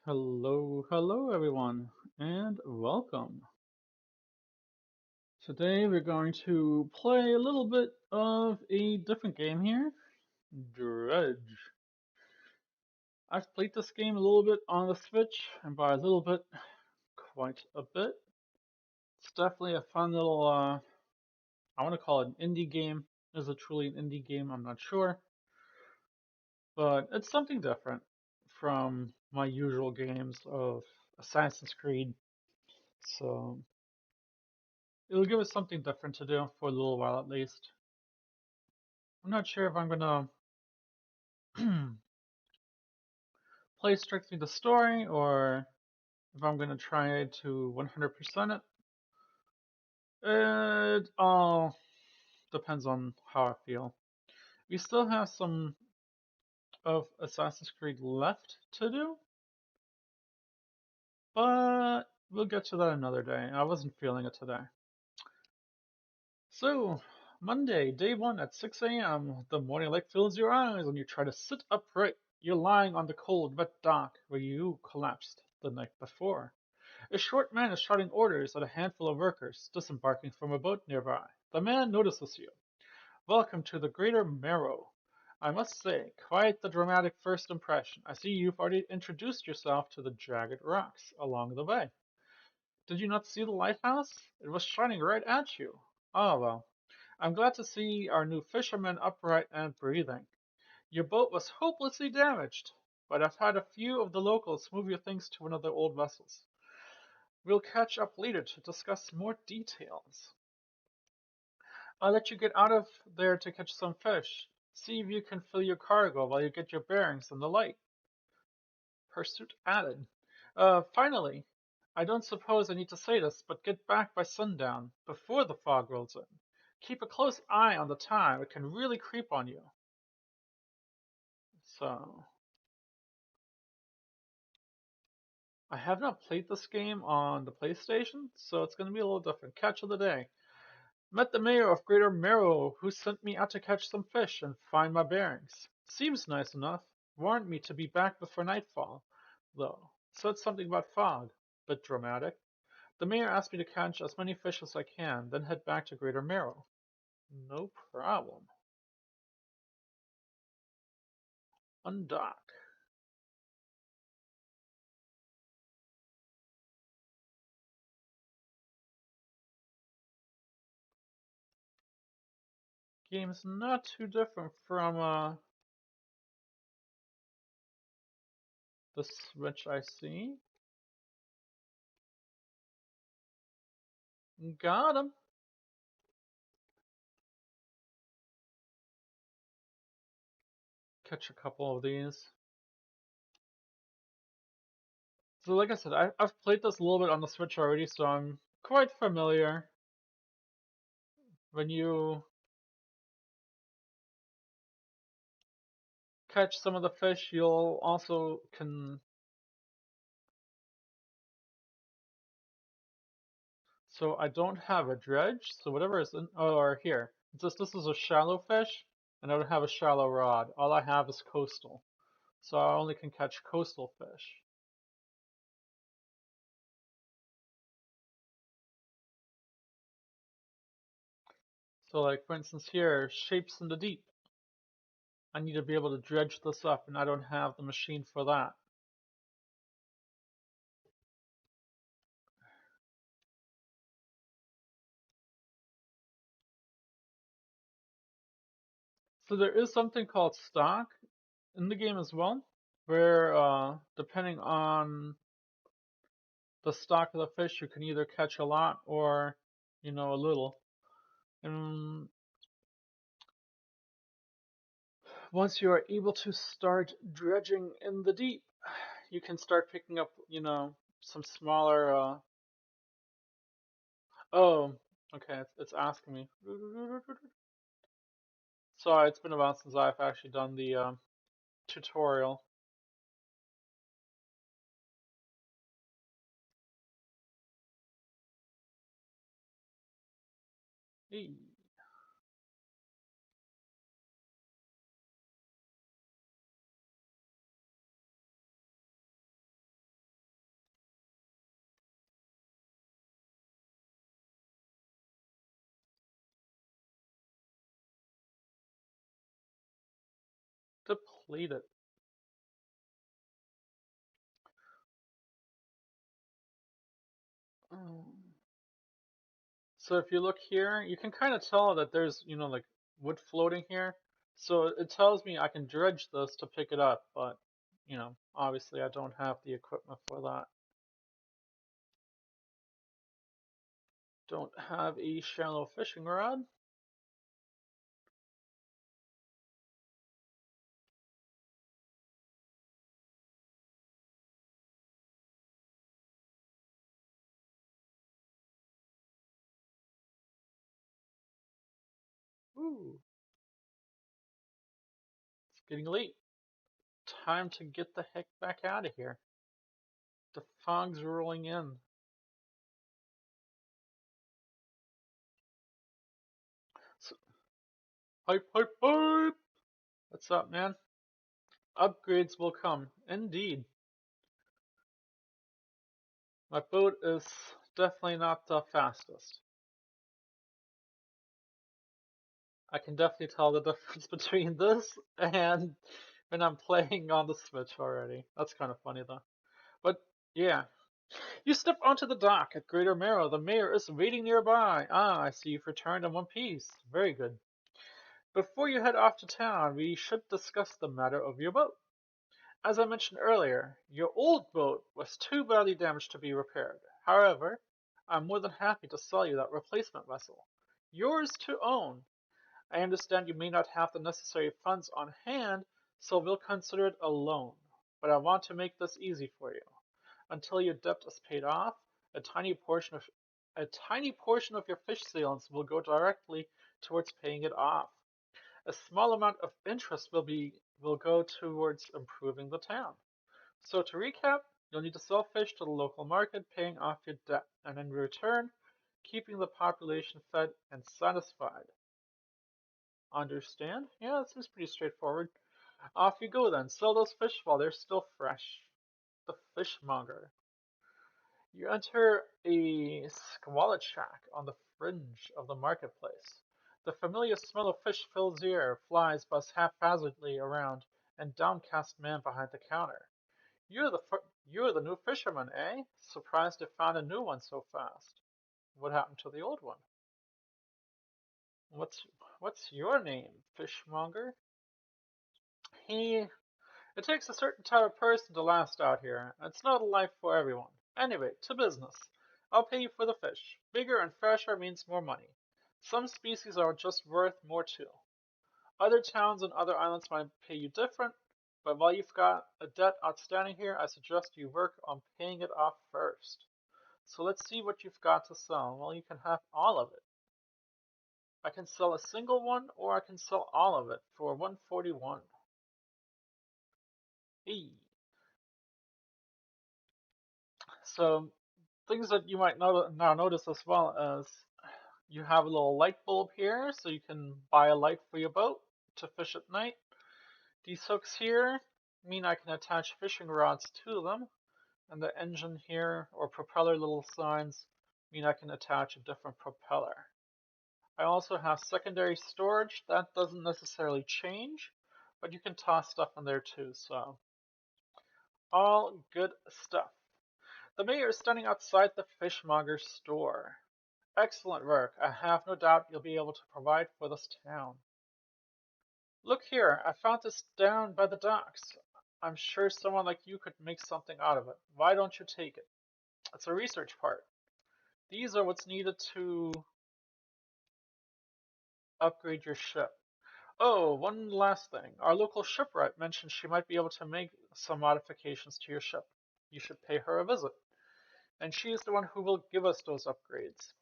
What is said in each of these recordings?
Hello everyone, and welcome. Today we're going to play a little bit of a different game here, Dredge. I've played this game a little bit on the Switch, and by a little bit, quite a bit. It's definitely a fun little, I want to call it an indie game. Is it truly an indie game? I'm not sure. But it's something different from my usual games of Assassin's Creed. So it'll give us something different to do for a little while at least. I'm not sure if I'm gonna play strictly the story or if I'm gonna try to 100% it. It all depends on how I feel. We still have some of Assassin's Creed left to do, but we'll get to that another day. I wasn't feeling it today. So, Monday, day one at 6 a.m. The morning light fills your eyes and you try to sit upright. You're lying on the cold, wet dock where you collapsed the night before. A short man is shouting orders at a handful of workers disembarking from a boat nearby. The man notices you. Welcome to the Greater Marrow. I must say, quite the dramatic first impression. I see you've already introduced yourself to the jagged rocks along the way. Did you not see the lighthouse? It was shining right at you. Ah, well. I'm glad to see our new fisherman upright and breathing. Your boat was hopelessly damaged, but I've had a few of the locals move your things to one of the old vessels. We'll catch up later to discuss more details. I'll let you get out of there to catch some fish. See if you can fill your cargo while you get your bearings in the light. Pursuit added. Finally, I don't suppose I need to say this, but get back by sundown, before the fog rolls in. Keep a close eye on the time, it can really creep on you. So, I have not played this game on the PlayStation, so it's going to be a little different. Catch of the day. Met the mayor of Greater Marrow, who sent me out to catch some fish and find my bearings. Seems nice enough. Warned me to be back before nightfall, though. Said something about fog. Bit dramatic. The mayor asked me to catch as many fish as I can, then head back to Greater Marrow. No problem. Undock. Game's not too different from the Switch I see. Got him. Catch a couple of these. So like I said, I've played this a little bit on the Switch already, so I'm quite familiar. When you catch some of the fish, you'll also can. So I don't have a dredge, so whatever is in, or here, this is a shallow fish, and I don't have a shallow rod. All I have is coastal, so I only can catch coastal fish. So like for instance here, shapes in the deep. I need to be able to dredge this up, and I don't have the machine for that. So there is something called stock in the game as well, where depending on the stock of the fish, you can either catch a lot or, a little. And once you are able to start dredging in the deep, you can start picking up, some smaller. Oh, okay, it's asking me. Sorry, it's been a while since I've actually done the tutorial. Eee. Depleted. Um, So if you look here, you can kind of tell that there's, like wood floating here. So it tells me I can dredge this to pick it up, but, obviously I don't have the equipment for that. Don't have a shallow fishing rod. Ooh, it's getting late. Time to get the heck back out of here. The fog's rolling in. So, hype, hype, hype! What's up, man? Upgrades will come. Indeed. My boat is definitely not the fastest. I can definitely tell the difference between this and when I'm playing on the Switch already. That's kind of funny though. But yeah. You step onto the dock at Greater Marrow. The mayor is waiting nearby. Ah, I see you've returned in one piece. Very good. Before you head off to town, we should discuss the matter of your boat. As I mentioned earlier, your old boat was too badly damaged to be repaired. However, I'm more than happy to sell you that replacement vessel. Yours to own. I understand you may not have the necessary funds on hand, so we'll consider it a loan. But I want to make this easy for you. Until your debt is paid off, a tiny portion of your fish sales will go directly towards paying it off. A small amount of interest will go towards improving the town. So to recap, you'll need to sell fish to the local market, paying off your debt, and in return, keeping the population fed and satisfied. Understand? Yeah, that seems pretty straightforward. Off you go then. Sell those fish while they're still fresh. The fishmonger. You enter a squalid shack on the fringe of the marketplace. The familiar smell of fish fills the air, flies buzz haphazardly around, and downcast man behind the counter. You're the new fisherman, eh? Surprised to find a new one so fast. What happened to the old one? What's your name, fishmonger? He It takes a certain type of person to last out here. It's not a life for everyone. Anyway, to business. I'll pay you for the fish. Bigger and fresher means more money. Some species are just worth more too. Other towns and other islands might pay you different, but while you've got a debt outstanding here, I suggest you work on paying it off first. So let's see what you've got to sell. Well, you can have all of it. I can sell a single one, or I can sell all of it for 141. Hey. So things that you might now notice as well as you have a little light bulb here, so you can buy a light for your boat to fish at night. These hooks here mean I can attach fishing rods to them, and the engine here, or propeller little signs, mean I can attach a different propeller. I also have secondary storage. That doesn't necessarily change, but you can toss stuff in there too, so all good stuff. The mayor is standing outside the fishmonger's store. Excellent work. I have no doubt you'll be able to provide for this town. Look here, I found this down by the docks. I'm sure someone like you could make something out of it. Why don't you take it? It's a research part. These are what's needed to upgrade your ship. Oh, one last thing. Our local shipwright mentioned she might be able to make some modifications to your ship. You should pay her a visit. And she is the one who will give us those upgrades.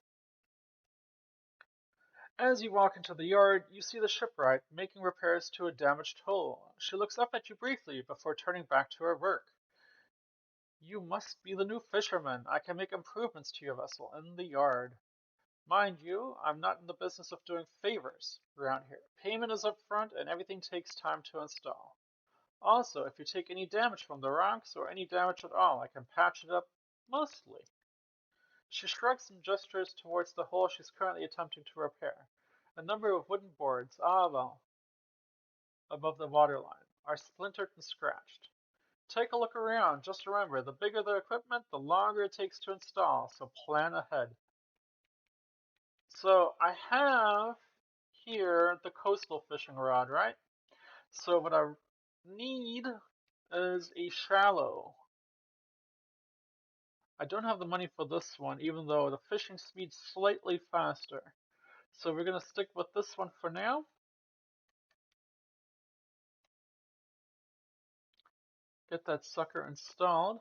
As you walk into the yard, you see the shipwright making repairs to a damaged hull. She looks up at you briefly before turning back to her work. You must be the new fisherman. I can make improvements to your vessel in the yard. Mind you, I'm not in the business of doing favors around here. Payment is up front and everything takes time to install. Also, if you take any damage from the rocks or any damage at all, I can patch it up mostly. She shrugs and gestures towards the hole she's currently attempting to repair. A number of wooden boards, well, above the waterline, are splintered and scratched. Take a look around. Just remember, the bigger the equipment, the longer it takes to install, so plan ahead. So I have here the coastal fishing rod, right? So what I need is a shallow. I don't have the money for this one, even though the fishing speed's slightly faster. So we're going to stick with this one for now. Get that sucker installed.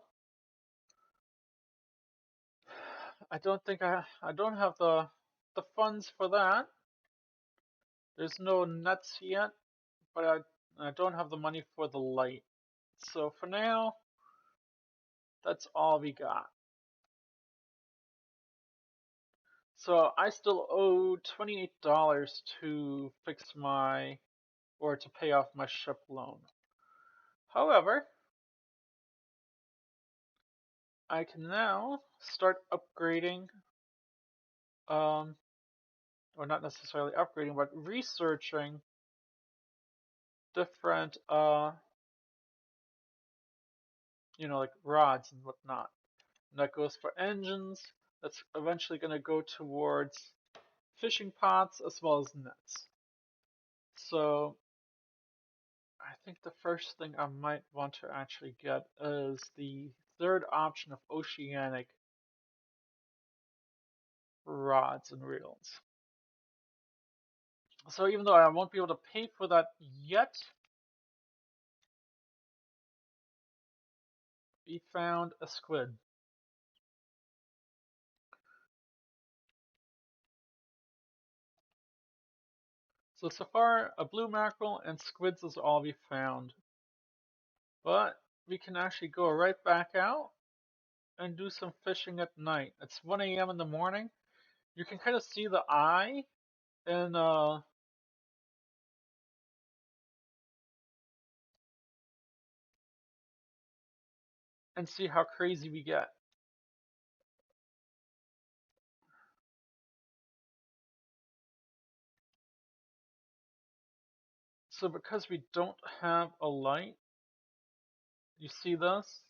I don't think I don't have the funds for that. There's no nets yet, but I don't have the money for the light. So for now, that's all we got. So I still owe $28 to fix or to pay off my ship loan. However, I can now start upgrading, or not necessarily upgrading, but researching different, like rods and whatnot. And that goes for engines. That's eventually going to go towards fishing pots as well as nets. So I think the first thing I might want to actually get is the third option of oceanic rods and reels. So even though I won't be able to pay for that yet, we found a squid. So far, a blue mackerel and squids is all we found. But we can actually go right back out and do some fishing at night. It's 1 a.m. in the morning. You can kind of see the eye and see how crazy we get. So because we don't have a light, you see this?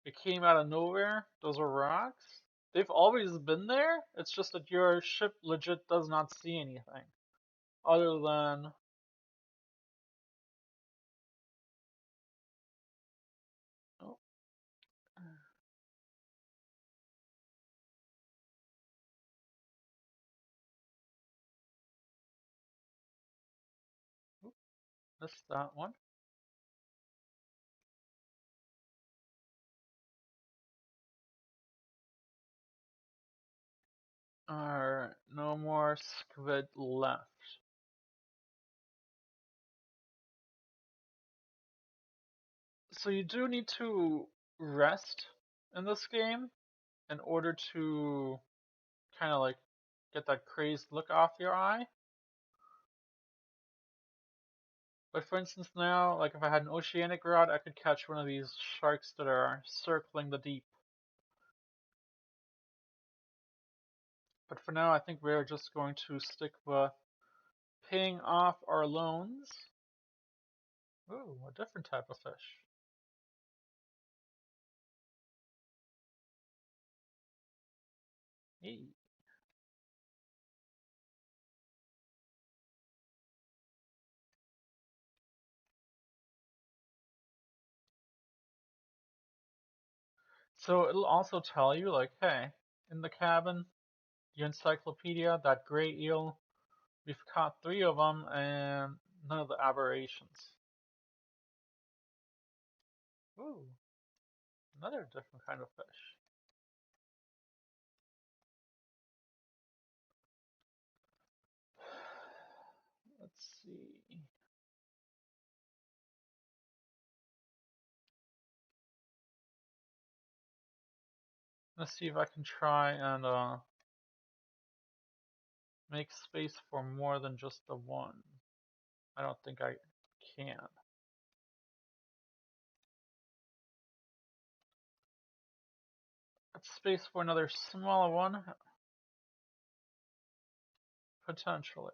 It came out of nowhere. Those are rocks. They've always been there. It's just that your ship legit does not see anything other than oh, missed that one. Alright, no more squid left. So you do need to rest in this game in order to kind of like get that crazed look off your eye. But for instance now, like if I had an oceanic rod, I could catch one of these sharks that are circling the deep. But for now, I think we're just going to stick with paying off our loans. Ooh, a different type of fish. Hey. So it'll also tell you, like, hey, in the cabin, your encyclopedia, that gray eel, we've caught 3 of them and none of the aberrations. Ooh, another different kind of fish. Let's see. Let's see if I can try and Make space for more than just the one. I don't think I can. Let's space for another smaller one, potentially.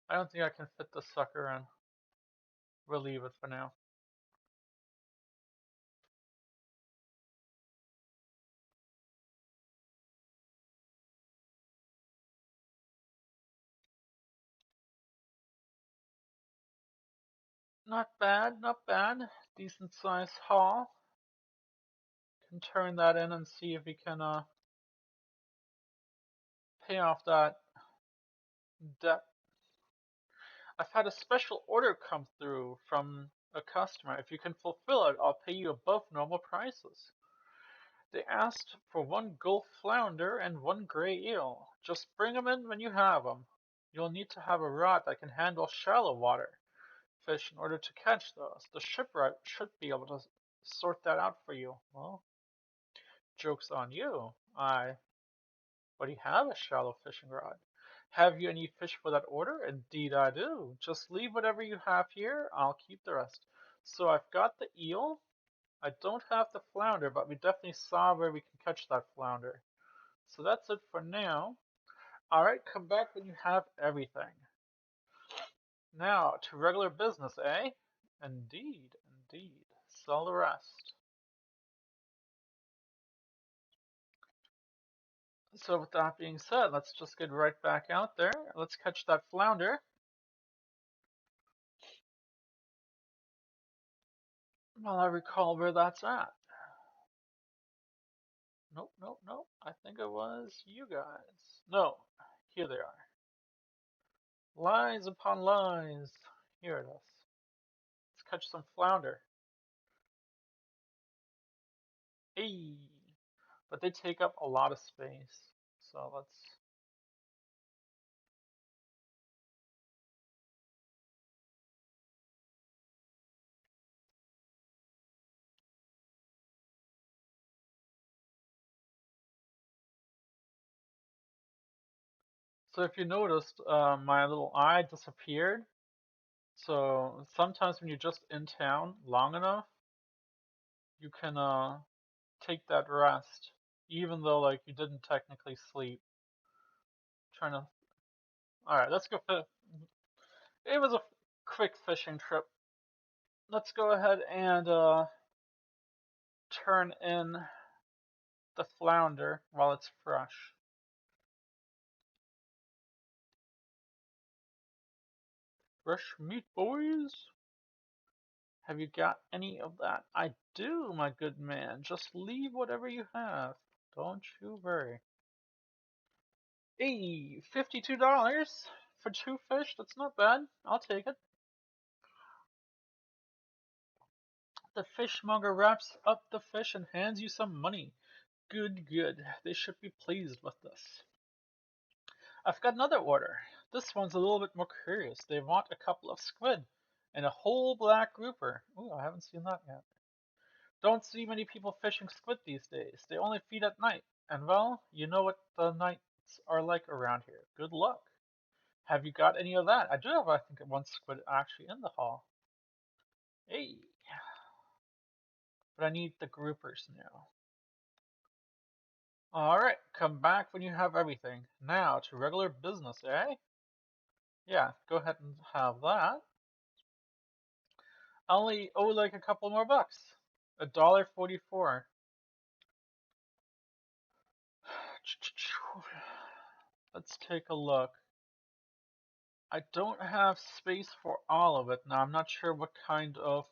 I don't think I can fit the sucker in. We'll leave it for now. Not bad, not bad. Decent sized haul. Can turn that in and see if we can pay off that debt. I've had a special order come through from a customer. If you can fulfill it, I'll pay you above normal prices. They asked for one gulf flounder and one gray eel. Just bring 'em in when you have 'em. You'll need to have a rod that can handle shallow water fish in order to catch those. The shipwright should be able to sort that out for you. Well, joke's on you. I already have a shallow fishing rod. Have you any fish for that order? Indeed I do. Just leave whatever you have here. I'll keep the rest. So I've got the eel. I don't have the flounder, but we definitely saw where we can catch that flounder. So that's it for now. Alright, come back when you have everything. Now, to regular business, eh? Indeed, indeed. Sell the rest. So with that being said, let's just get right back out there. Let's catch that flounder. Well, I recall where that's at. Nope, nope, nope. I think it was you guys. No, here they are. Lies upon lies. Here it is. Let's catch some flounder. Hey! But they take up a lot of space. So let's... So if you noticed, my little eye disappeared. So sometimes when you're just in town long enough, you can take that rest, even though like you didn't technically sleep. Trying to. All right, let's go. It was a quick fishing trip. Let's go ahead and turn in the flounder while it's fresh. Fresh meat, boys. Have you got any of that? I do, my good man. Just leave whatever you have. Don't you worry. Hey, $52 for 2 fish? That's not bad. I'll take it. The fishmonger wraps up the fish and hands you some money. Good, good. They should be pleased with this. I've got another order. This one's a little bit more curious. They want a couple of squid and a whole black grouper. Ooh, I haven't seen that yet. Don't see many people fishing squid these days. They only feed at night. And well, you know what the nights are like around here. Good luck. Have you got any of that? I do have, I think, one squid actually in the hall. Hey, but I need the groupers now. Alright, come back when you have everything. Now to regular business, eh? Yeah, go ahead and have that. I only owe like a couple more bucks. $1.44. Let's take a look. I don't have space for all of it. Now, I'm not sure what kind of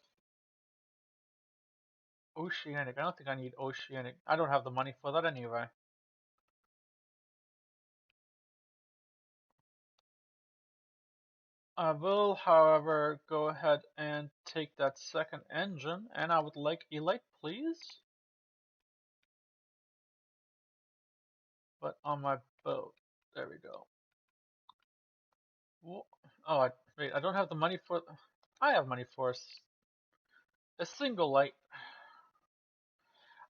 oceanic. I don't think I need oceanic. I don't have the money for that anyway. I will, however, go ahead and take that second engine, and I would like a light, please. But on my boat. There we go. Oh, wait, I don't have the money for. I have money for a single light.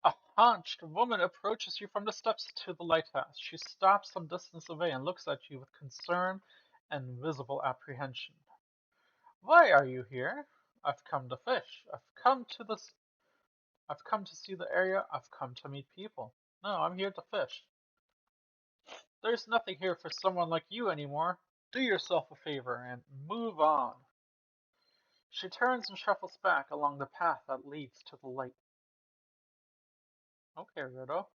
A hunched woman approaches you from the steps to the lighthouse. She stops some distance away and looks at you with concern and visible apprehension. Why are you here? I've come to fish. I've come to see the area. I've come to meet people. No, I'm here to fish. There's nothing here for someone like you anymore. Do yourself a favor and move on. She turns and shuffles back along the path that leads to the lake. Okay, Riddle.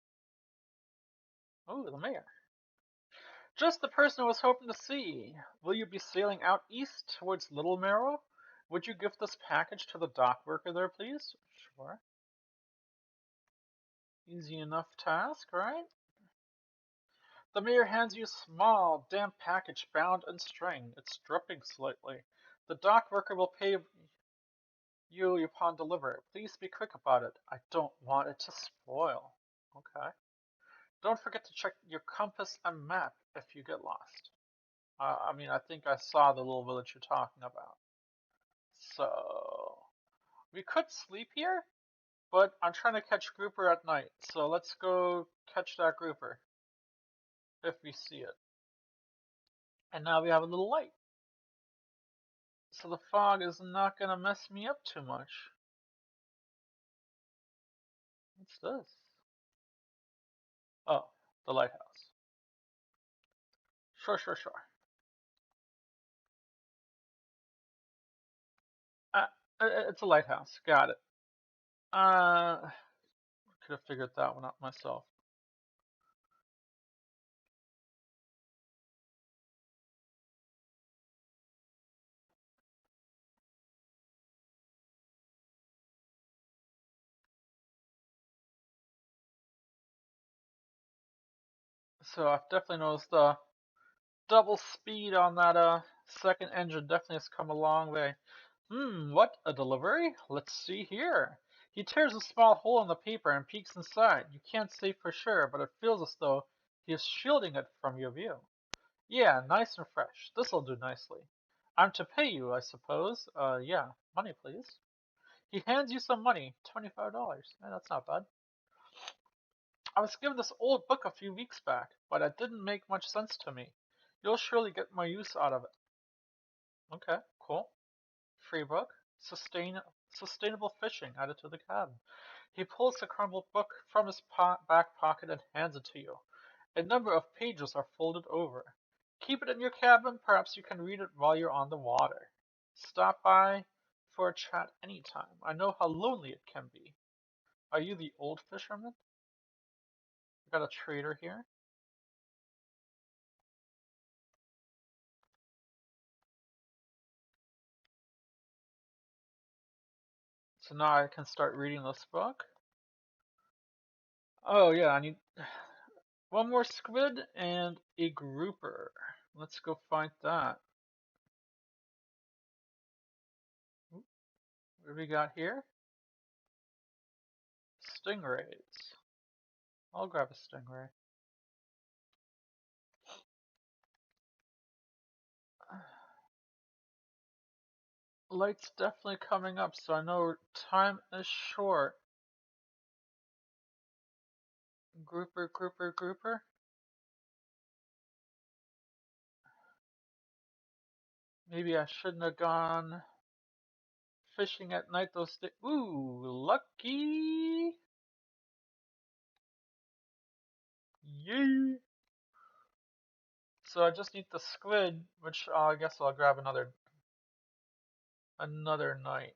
Oh, the mayor. Just the person I was hoping to see. Will you be sailing out east towards Little Merrow? Would you give this package to the dock worker there, please? Sure. Easy enough task, right? The mayor hands you a small, damp package bound in string. It's dripping slightly. The dock worker will pay you upon delivery. Please be quick about it. I don't want it to spoil. Okay. Don't forget to check your compass and map if you get lost. I think I saw the little village you're talking about. So, we could sleep here, but I'm trying to catch grouper at night. So let's go catch that grouper if we see it. And now we have a little light. So the fog is not going to mess me up too much. What's this? Oh, the lighthouse. Sure, sure, sure. Uh, it's a lighthouse. Got it. Could have figured that one out myself. So I've definitely noticed the double speed on that second engine definitely has come a long way. What? A delivery? Let's see here. He tears a small hole in the paper and peeks inside. You can't say for sure, but it feels as though he is shielding it from your view. Yeah, nice and fresh. This'll do nicely. I'm to pay you, I suppose. Yeah. Money, please. He hands you some money. $25. That's not bad. I was given this old book a few weeks back, but it didn't make much sense to me. You'll surely get more use out of it. Okay, cool. Free book. Sustainable fishing added to the cabin. He pulls the crumpled book from his back pocket and hands it to you. A number of pages are folded over. Keep it in your cabin. Perhaps you can read it while you're on the water. Stop by for a chat anytime. I know how lonely it can be. Are you the old fisherman? We got a trader here. So now I can start reading this book. Oh yeah, I need one more squid and a grouper. Let's go find that. What do we got here? Stingrays. I'll grab a stingray. Light's definitely coming up, so I know time is short. Grouper, grouper, grouper. Maybe I shouldn't have gone fishing at night those days. Ooh, lucky! Yay! So I just need the squid, which I guess I'll grab another night.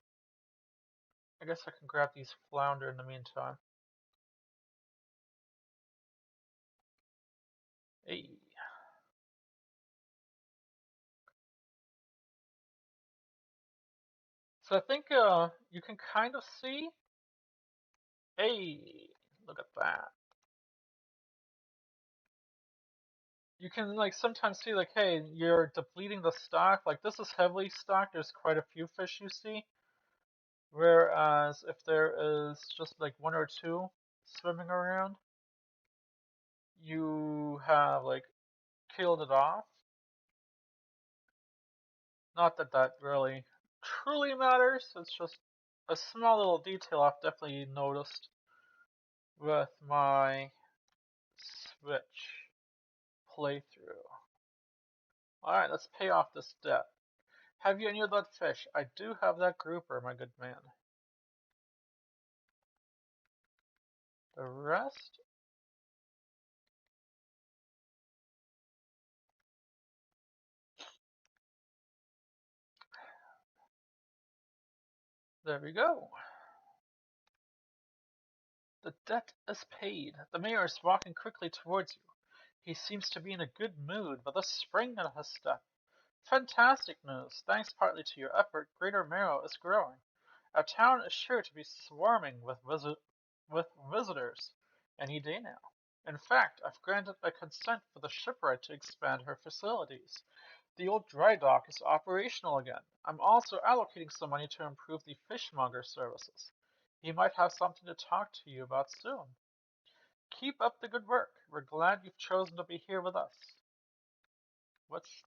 I guess I can grab these flounder in the meantime. Hey. So I think you can kind of see. Hey, look at that. You can like sometimes see like, hey, you're depleting the stock. Like this is heavily stocked. There's quite a few fish you see. Whereas if there is just like one or two swimming around, you have like killed it off. Not that that really truly matters, it's just a small little detail I've definitely noticed with my Switch playthrough. Alright, let's pay off this debt. Have you any of that fish? I do have that grouper, my good man. The rest? There we go. The debt is paid. The mayor is walking quickly towards you. He seems to be in a good mood, with a spring in his step. Fantastic news! Thanks partly to your effort, Greater Marrow is growing. Our town is sure to be swarming with visitors any day now. In fact, I've granted a consent for the shipwright to expand her facilities. The old dry dock is operational again. I'm also allocating some money to improve the fishmonger services. He might have something to talk to you about soon. Keep up the good work. We're glad you've chosen to be here with us. What's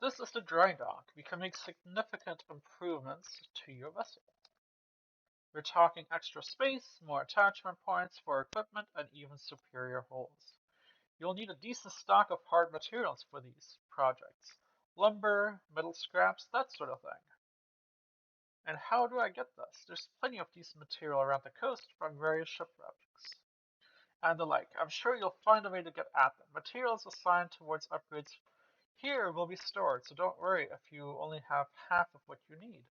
This is the dry dock. We can make significant improvements to your vessel. We're talking extra space, more attachment points for equipment, and even superior holds. You'll need a decent stock of hard materials for these projects. Lumber, metal scraps, that sort of thing. And how do I get this? There's plenty of decent material around the coast from various shipwrecks. And the like. I'm sure you'll find a way to get at them. Materials assigned towards upgrades here will be stored, so don't worry if you only have half of what you need.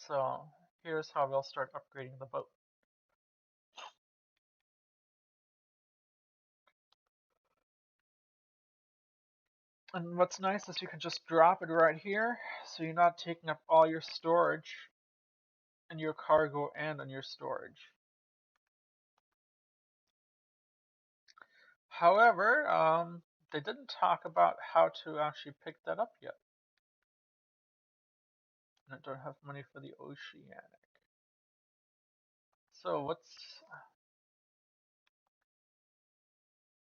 So here's how we'll start upgrading the boat. And what's nice is you can just drop it right here, so you're not taking up all your storage in your cargo and on your storage. However, they didn't talk about how to actually pick that up yet. And I don't have money for the oceanic. So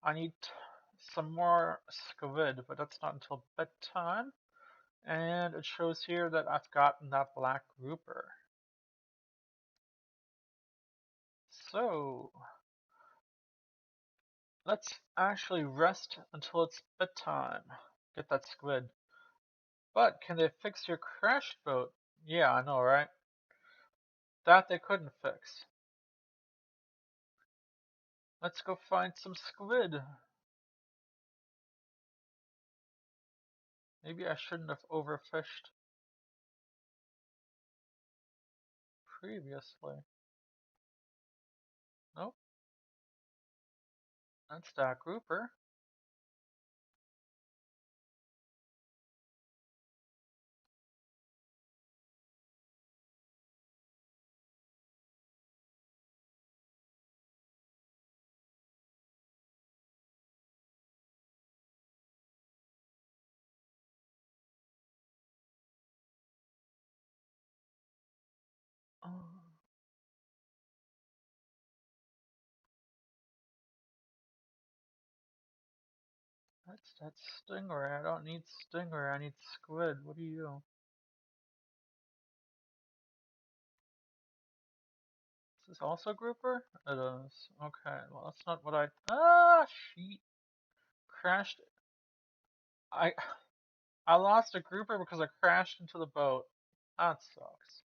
I need some more squid, but that's not until bedtime. And it shows here that I've gotten that black grouper. So let's actually rest until it's bedtime. Get that squid. But can they fix your crashed boat? Yeah, I know, right? That they couldn't fix. Let's go find some squid. Maybe I shouldn't have overfished previously. Nope, that's that grouper. Oh, that's that stingray. I don't need stingray, I need squid. What are you? Is this also grouper? It is. Okay, well that's not what I... Ah, sheet. Crashed. I I lost a grouper because I crashed into the boat. That sucks.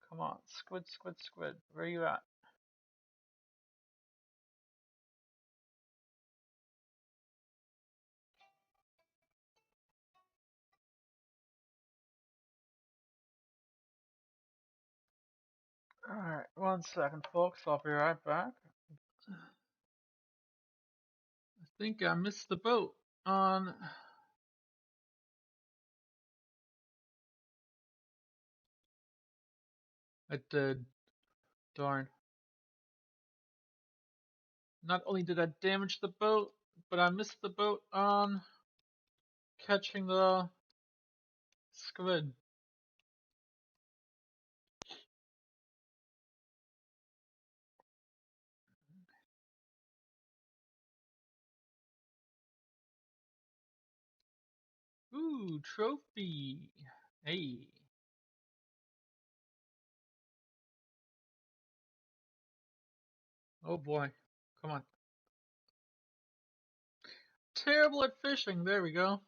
Come on, squid, squid, squid. Where are you at? Alright, 1 second, folks. I'll be right back. I think I missed the boat on... I did. Darn. Not only did I damage the boat, but I missed the boat on catching the squid. trophy. Hey. Oh boy. Come on. Terrible at fishing. There we go.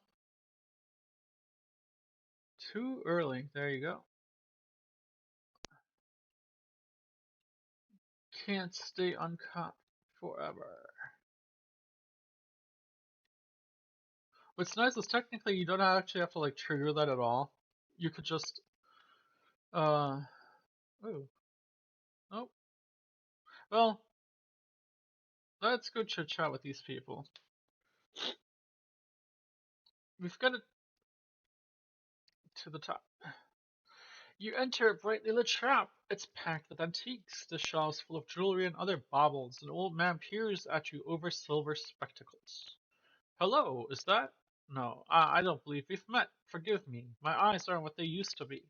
Too early. There you go. Can't stay uncaught forever. What's nice is technically you don't actually have to like trigger that at all. You could just uh oh oh well, let's go chit chat with these people. We've got it to the top. You enter a brightly lit shop. It's packed with antiques, the shelves full of jewelry and other baubles. An old man peers at you over silver spectacles. Hello, is that? No, I don't believe we've met. Forgive me, my eyes aren't what they used to be.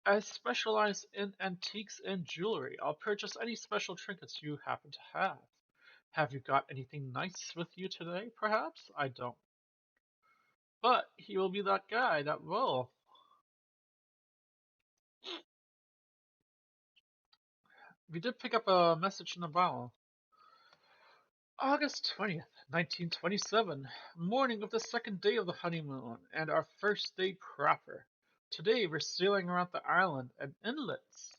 I specialize in antiques and jewelry. I'll purchase any special trinkets you happen to have. Have you got anything nice with you today, perhaps? I don't. But he will be that guy that will. We did pick up a message in the bottle. August 20th, 1927, morning of the second day of the honeymoon, and our first day proper. Today we're sailing around the island and inlets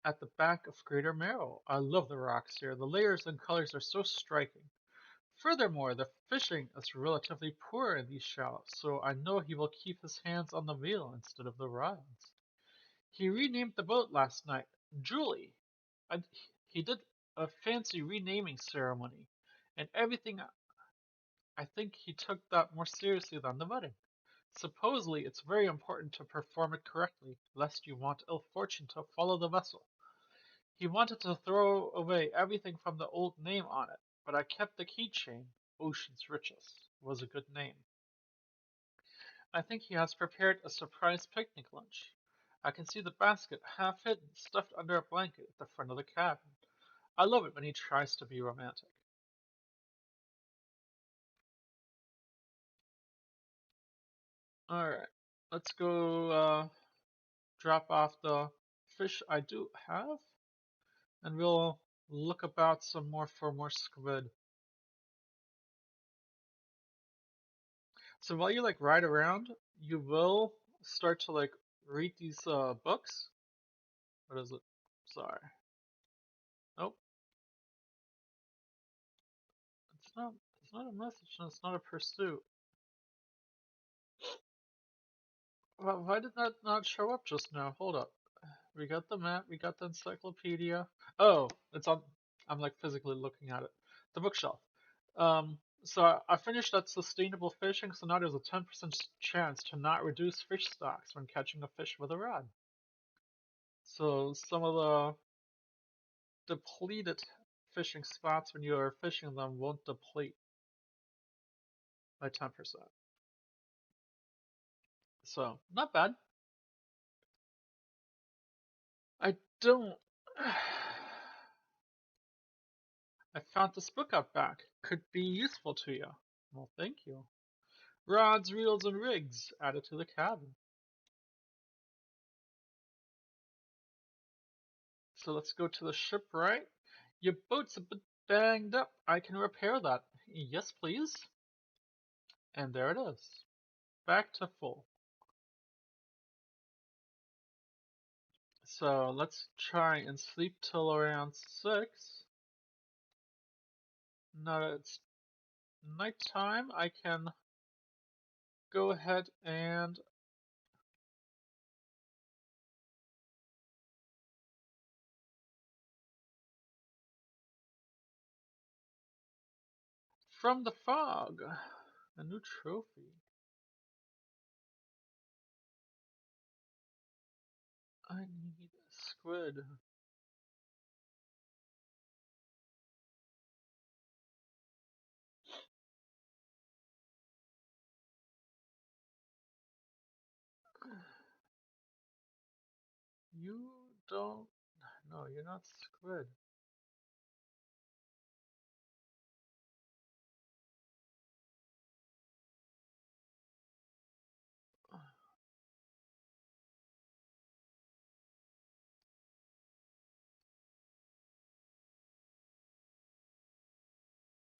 at the back of Greater Merrill. I love the rocks here. The layers and colors are so striking. Furthermore, the fishing is relatively poor in these shallows, so I know he will keep his hands on the wheel instead of the rods. He renamed the boat last night. Julie. I, he did a fancy renaming ceremony, and everything. I think he took that more seriously than the wedding. Supposedly, it's very important to perform it correctly, lest you want ill fortune to follow the vessel. He wanted to throw away everything from the old name on it, but I kept the keychain. Ocean's Richest was a good name. I think he has prepared a surprise picnic lunch. I can see the basket half hidden, stuffed under a blanket at the front of the cabin. I love it when he tries to be romantic. Alright, let's go drop off the fish I do have, and we'll look about some more for more squid. So while you like ride around, you will start to like read these books. What is it? Sorry. Nope. It's not. It's not a message, and it's not a pursuit. Why did that not show up just now? Hold up. We got the map. We got the encyclopedia. Oh, it's on. I'm like physically looking at it. The bookshelf. So I finished that sustainable fishing. So now there's a 10% chance to not reduce fish stocks when catching a fish with a rod. So some of the depleted fishing spots when you are fishing them won't deplete by 10%. So not bad. I don't. I found this book out back. Could be useful to you. Well, thank you. Rods, reels, and rigs added to the cabin. So let's go to the shipwright. Your boat's a bit banged up. I can repair that. Yes, please. And there it is. Back to full. So let's try and sleep till around 6. Now that it's nighttime, I can go ahead and from the fog, a new trophy. I need a squid. You don't. No, you're not squid.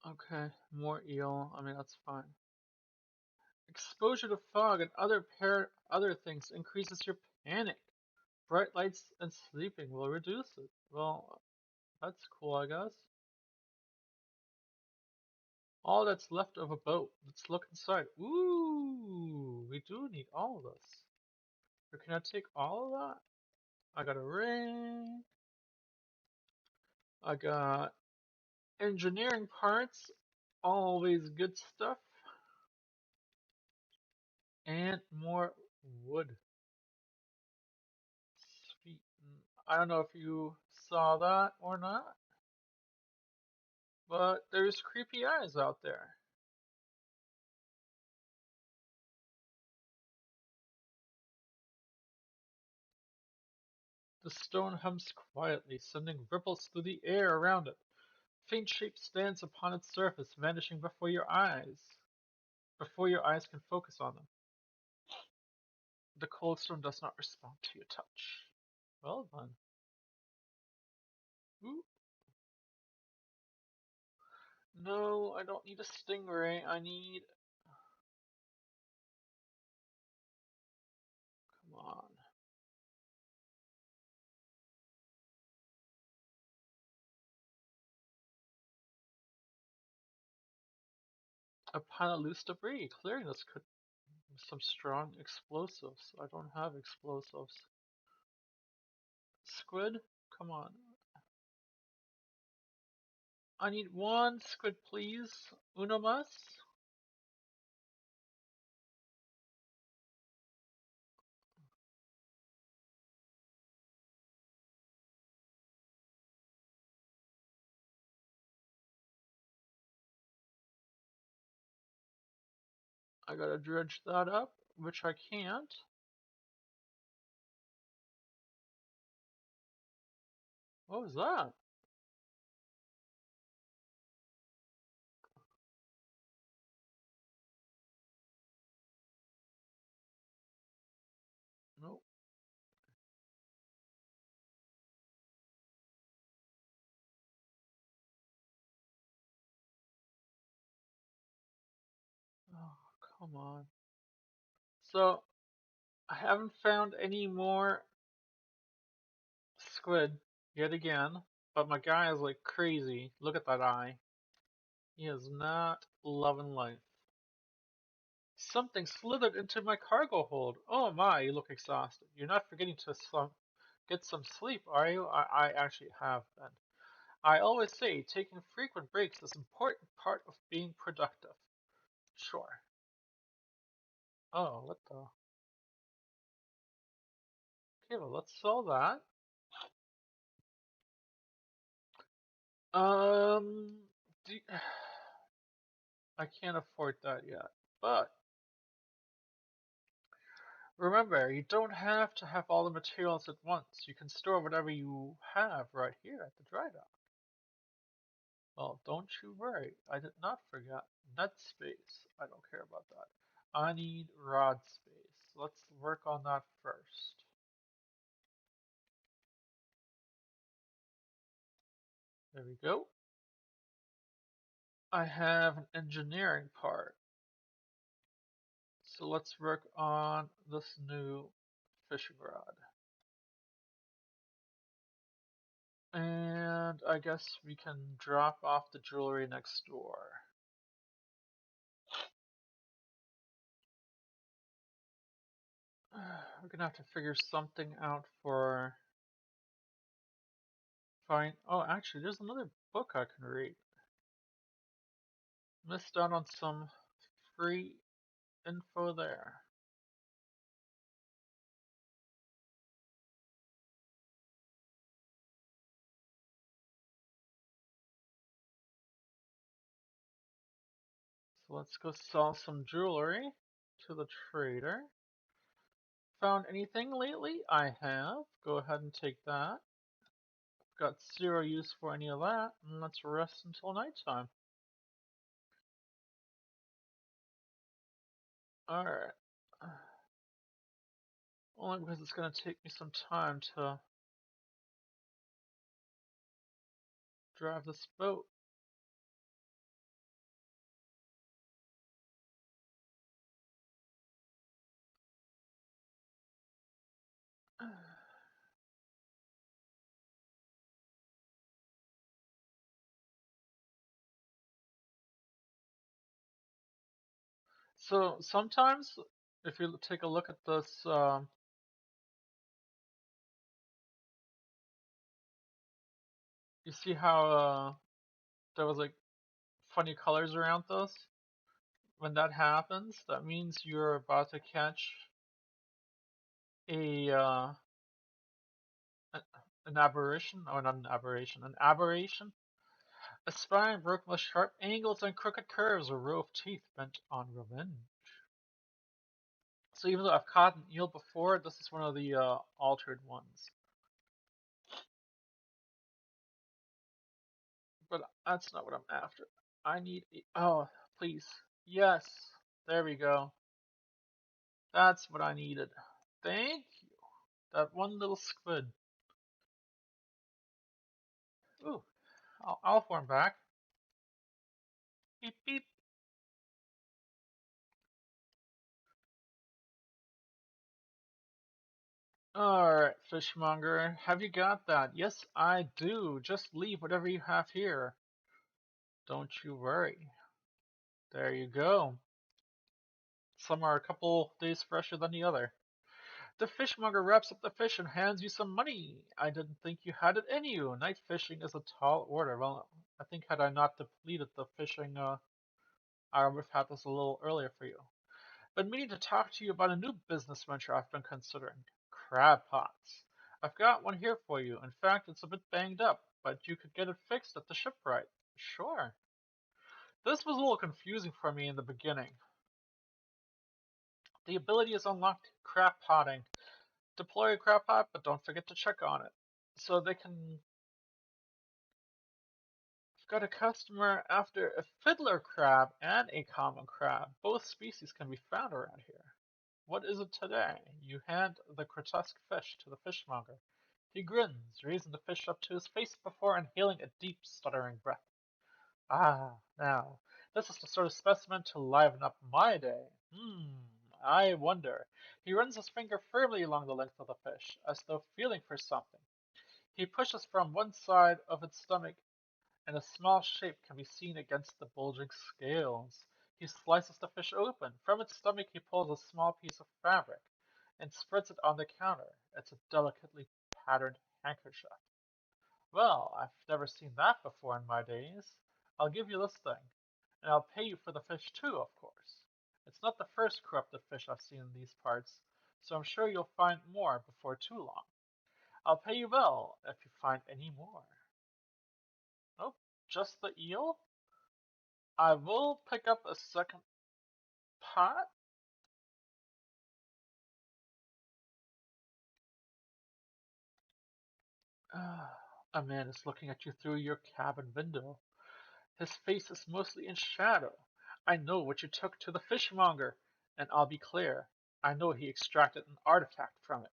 Okay, more eel. I mean, that's fine. Exposure to fog and other things increases your panic. Bright lights and sleeping will reduce it. Well, that's cool, I guess. All that's left of a boat. Let's look inside. Ooh, we do need all of this. Or can I take all of that? I got a ring. I got engineering parts. Always good stuff. And more wood. Sweet. I don't know if you saw that or not, but there's creepy eyes out there. The stone hums quietly, sending ripples through the air around it. Faint shape stands upon its surface, vanishing before your eyes can focus on them. The cold stone does not respond to your touch. Well done. Ooh. No, I don't need a stingray. I need... Come on. A pile of loose debris. Clearing this could some strong explosives. I don't have explosives. Squid? Come on. I need one squid, please. Uno mas? I gotta dredge that up, which I can't. What was that? Nope. Oh, come on. So, I haven't found any more squid yet again, but my guy is like crazy. Look at that eye. He is not loving life. Something slithered into my cargo hold. Oh my, you look exhausted. You're not forgetting to get some sleep, are you? I actually have been. I always say taking frequent breaks is an important part of being productive. Sure. Oh, what the? Okay, well, let's sell that. Um, do, I can't afford that yet. But remember, you don't have to have all the materials at once. You can store whatever you have right here at the dry dock. Well, don't you worry. I did not forget net space. I don't care about that. I need rod space. Let's work on that first. There we go. I have an engineering part. So let's work on this new fishing rod. And I guess we can drop off the jewelry next door. We're gonna have to figure something out for fine. Oh, actually, there's another book I can read. Missed out on some free info there. So let's go sell some jewelry to the trader. Found anything lately? I have. Go ahead and take that. Got zero use for any of that, and let's rest until nighttime. Alright. Only because it's going to take me some time to drive this boat. So sometimes, if you take a look at this, you see how there was like funny colors around this. When that happens, that means you're about to catch a an aberration, or not an aberration, an aberration. A spine broken with sharp angles and crooked curves, a row of teeth bent on revenge. So even though I've caught an eel before, this is one of the altered ones. But that's not what I'm after. I need oh, please. Yes. There we go. That's what I needed. Thank you. That one little squid. Ooh, I'll form back. Beep beep. Alright, fishmonger. Have you got that? Yes, I do. Just leave whatever you have here. Don't you worry. There you go. Some are a couple days fresher than the other. The fishmonger wraps up the fish and hands you some money. I didn't think you had it in you. Night fishing is a tall order. Well, I think had I not depleted the fishing, I would have had this a little earlier for you. Been meaning to talk to you about a new business venture I've been considering. Crab pots. I've got one here for you. In fact, it's a bit banged up, but you could get it fixed at the shipwright. Sure. This was a little confusing for me in the beginning. The ability is unlocked crab potting. Deploy a crab pot, but don't forget to check on it. So they can. I've got a customer after a fiddler crab and a common crab. Both species can be found around here. What is it today? You hand the grotesque fish to the fishmonger. He grins, raising the fish up to his face before inhaling a deep, stuttering breath. Ah, now, this is the sort of specimen to liven up my day. I wonder. He runs his finger firmly along the length of the fish, as though feeling for something. He pushes from one side of its stomach, and a small shape can be seen against the bulging scales. He slices the fish open. From its stomach he pulls a small piece of fabric and spreads it on the counter. It's a delicately patterned handkerchief. Well, I've never seen that before in my days. I'll give you this thing, and I'll pay you for the fish too, of course. It's not the first corrupted fish I've seen in these parts, so I'm sure you'll find more before too long. I'll pay you well if you find any more. Oh, just the eel? I will pick up a second pot. A man is looking at you through your cabin window. His face is mostly in shadow. I know what you took to the fishmonger, and I'll be clear. I know he extracted an artifact from it.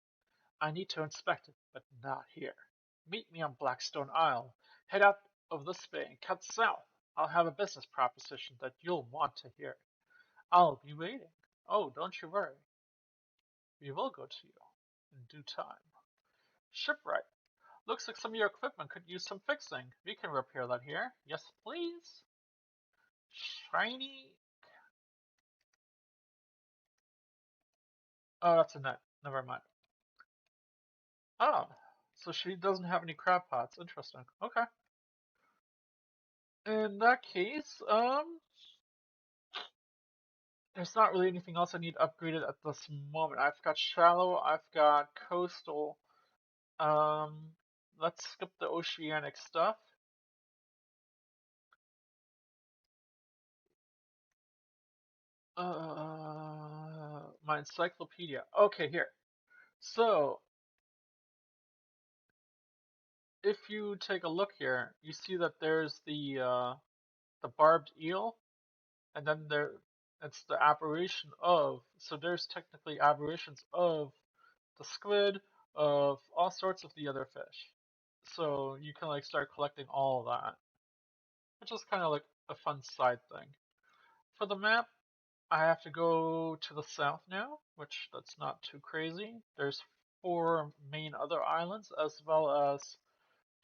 I need to inspect it, but not here. Meet me on Blackstone Isle. Head out of this bay and cut south. I'll have a business proposition that you'll want to hear. I'll be waiting. Oh, don't you worry. We will go to you in due time. Shipwright. Looks like some of your equipment could use some fixing. We can repair that here. Yes, please. Shiny. Oh, that's a net. Never mind. Oh, so she doesn't have any crab pots. Interesting. Okay. In that case, there's not really anything else I need upgraded at this moment. I've got shallow. I've got coastal. Um, let's skip the oceanic stuff. My encyclopedia. Okay, here. So if you take a look here, you see that there's the barbed eel, and then there it's the aberration of. So there's technically aberrations of the squid, of all sorts of the other fish. So you can like start collecting all of that, which is kind of like a fun side thing. For the map, I have to go to the south now, which that's not too crazy. There's four main other islands as well as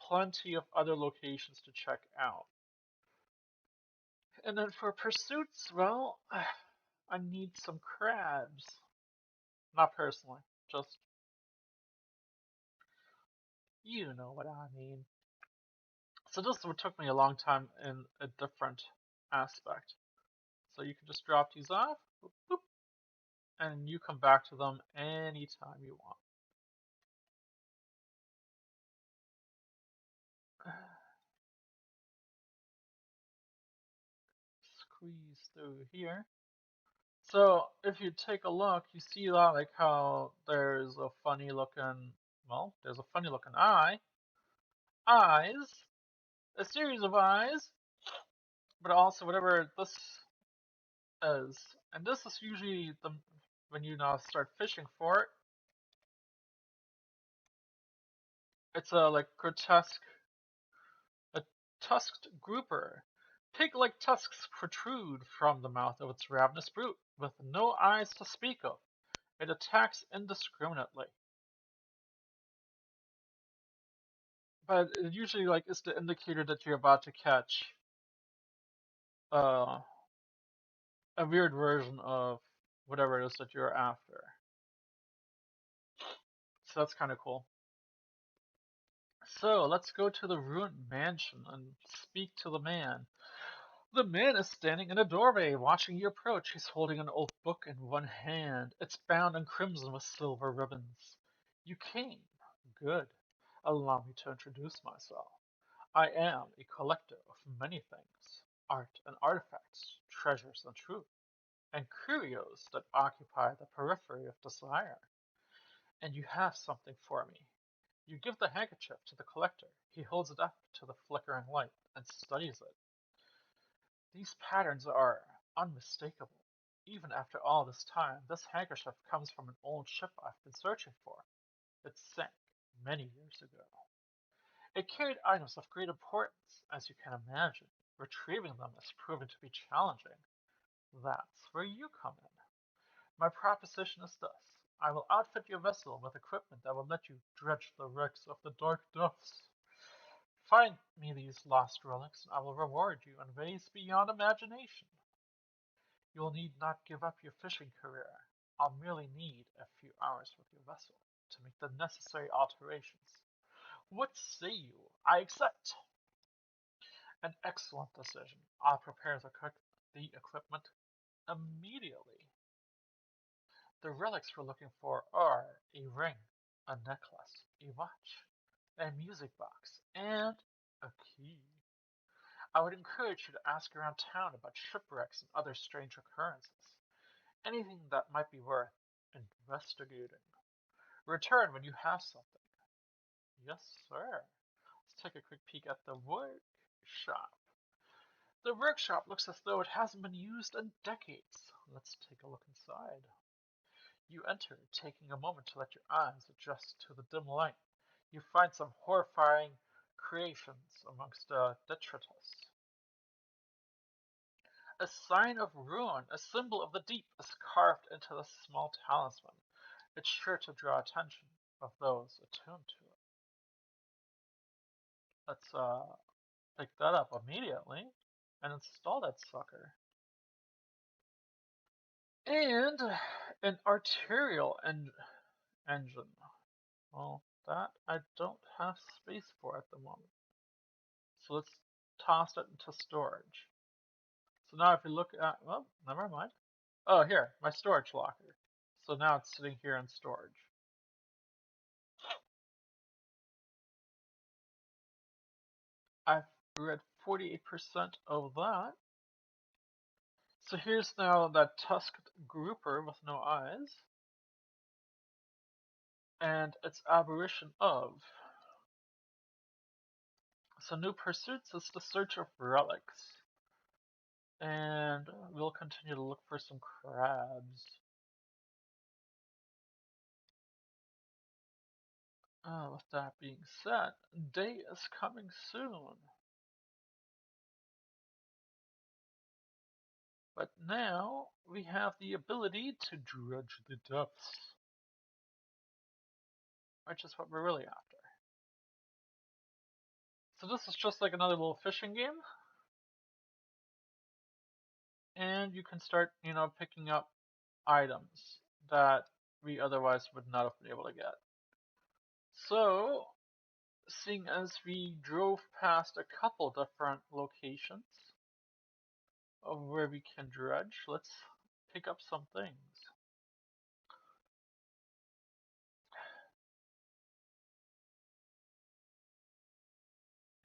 plenty of other locations to check out. And then for pursuits, well, I need some crabs. Not personally, just you know what I mean. So this would took me a long time in a different aspect. So you can just drop these off, boop, boop, and you come back to them anytime you want. Squeeze through here. So if you take a look, you see that like how there's a funny looking, well, there's a funny looking eyes, a series of eyes, but also whatever this is. And this is usually the when you now start fishing for it, it's a like grotesque, a tusked grouper. Pig-like tusks protrude from the mouth of its ravenous brute, with no eyes to speak of. It attacks indiscriminately. But it usually like is the indicator that you're about to catch uh, a weird version of whatever it is that you're after. So that's kind of cool. So let's go to the ruined mansion and speak to the man. The man is standing in a doorway, watching you approach. He's holding an old book in one hand. It's bound in crimson with silver ribbons. You came. Good. Allow me to introduce myself. I am a collector of many things, art and artifacts, treasures and truth, and curios that occupy the periphery of desire. And you have something for me. You give the handkerchief to the collector. He holds it up to the flickering light and studies it. These patterns are unmistakable. Even after all this time, this handkerchief comes from an old ship I've been searching for. It sank many years ago. It carried items of great importance, as you can imagine. Retrieving them is proven to be challenging. That's where you come in. My proposition is this. I will outfit your vessel with equipment that will let you dredge the wrecks of the dark depths. Find me these lost relics, and I will reward you in ways beyond imagination. You will need not give up your fishing career. I'll merely need a few hours with your vessel to make the necessary alterations. What say you? I accept. An excellent decision. I'll prepare the equipment immediately. The relics we're looking for are a ring, a necklace, a watch, a music box, and a key. I would encourage you to ask around town about shipwrecks and other strange occurrences. Anything that might be worth investigating. Return when you have something. Yes, sir. Let's take a quick peek at the workshop. The workshop looks as though it hasn't been used in decades. Let's take a look inside. You enter, taking a moment to let your eyes adjust to the dim light. You find some horrifying creations amongst the detritus. A sign of ruin, a symbol of the deep, is carved into the small talisman. It's sure to draw attention of those attuned to it. Let's pick that up immediately and install that sucker. And an arterial engine. Well, that I don't have space for at the moment. So let's toss it into storage. So now if you look at, well, never mind. Oh, here, my storage locker. So now it's sitting here in storage. We're at 48% of that. So here's now that tusked grouper with no eyes, and its aberration of. So new pursuits is the search of relics, and we'll continue to look for some crabs. With that being said, day is coming soon. But now we have the ability to dredge the depths, which is what we're really after. So this is just like another little fishing game. and you can start, picking up items that we otherwise would not have been able to get. So, seeing as we drove past a couple different locations of where we can dredge, let's pick up some things.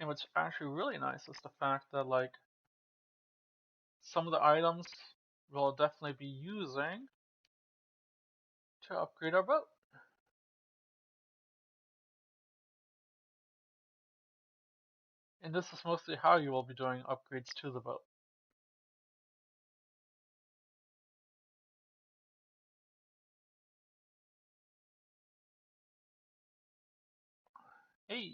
And what's actually really nice is the fact that, like, some of the items we'll definitely be using to upgrade our boat. And this is mostly how you will be doing upgrades to the boat. Hey!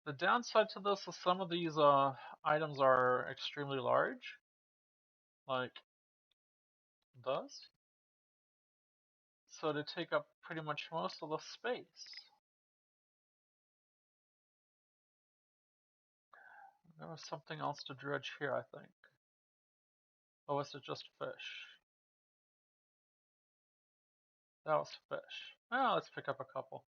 The downside to this is some of these items are extremely large, like those. So they take up pretty much most of the space. There was something else to dredge here, I think. Or was it just fish? That was fish. Well, let's pick up a couple.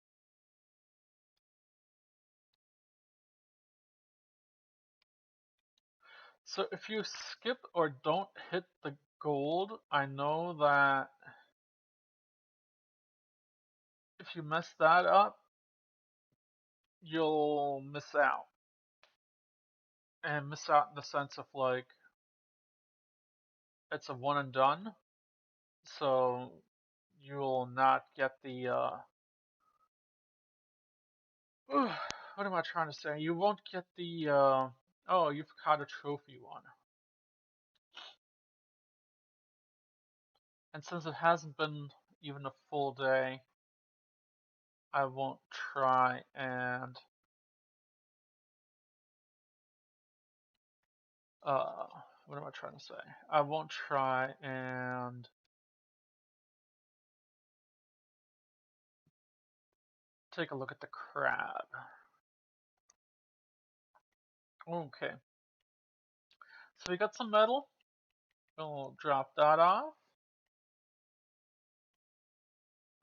So if you skip or don't hit the gold, I know that if you mess that up, you'll miss out. And miss out in the sense of like, it's a one and done. So you'll not get the, what am I trying to say? You won't get the, oh, you've caught a trophy one. And since it hasn't been even a full day, I won't try and uh what am I trying to say? I won't try and take a look at the crab. Okay. So we got some metal. We'll drop that off.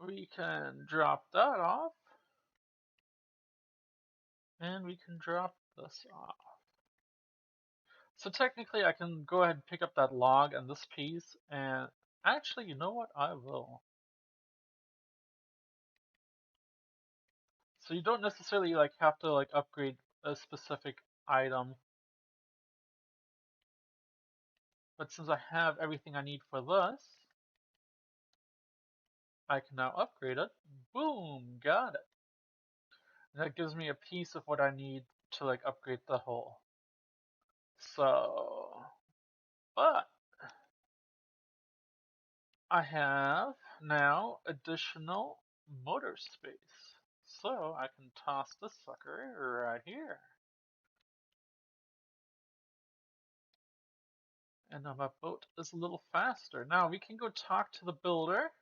We can drop that off. And we can drop this off. So technically I can go ahead and pick up that log and this piece, and actually, you know what? I will. So you don't necessarily like have to like upgrade a specific item. But since I have everything I need for this, I can now upgrade it. Boom, got it. And that gives me a piece of what I need to like upgrade the hull. So, but I have now additional motor space. So I can toss this sucker right here. And now my boat is a little faster. Now we can go talk to the builder.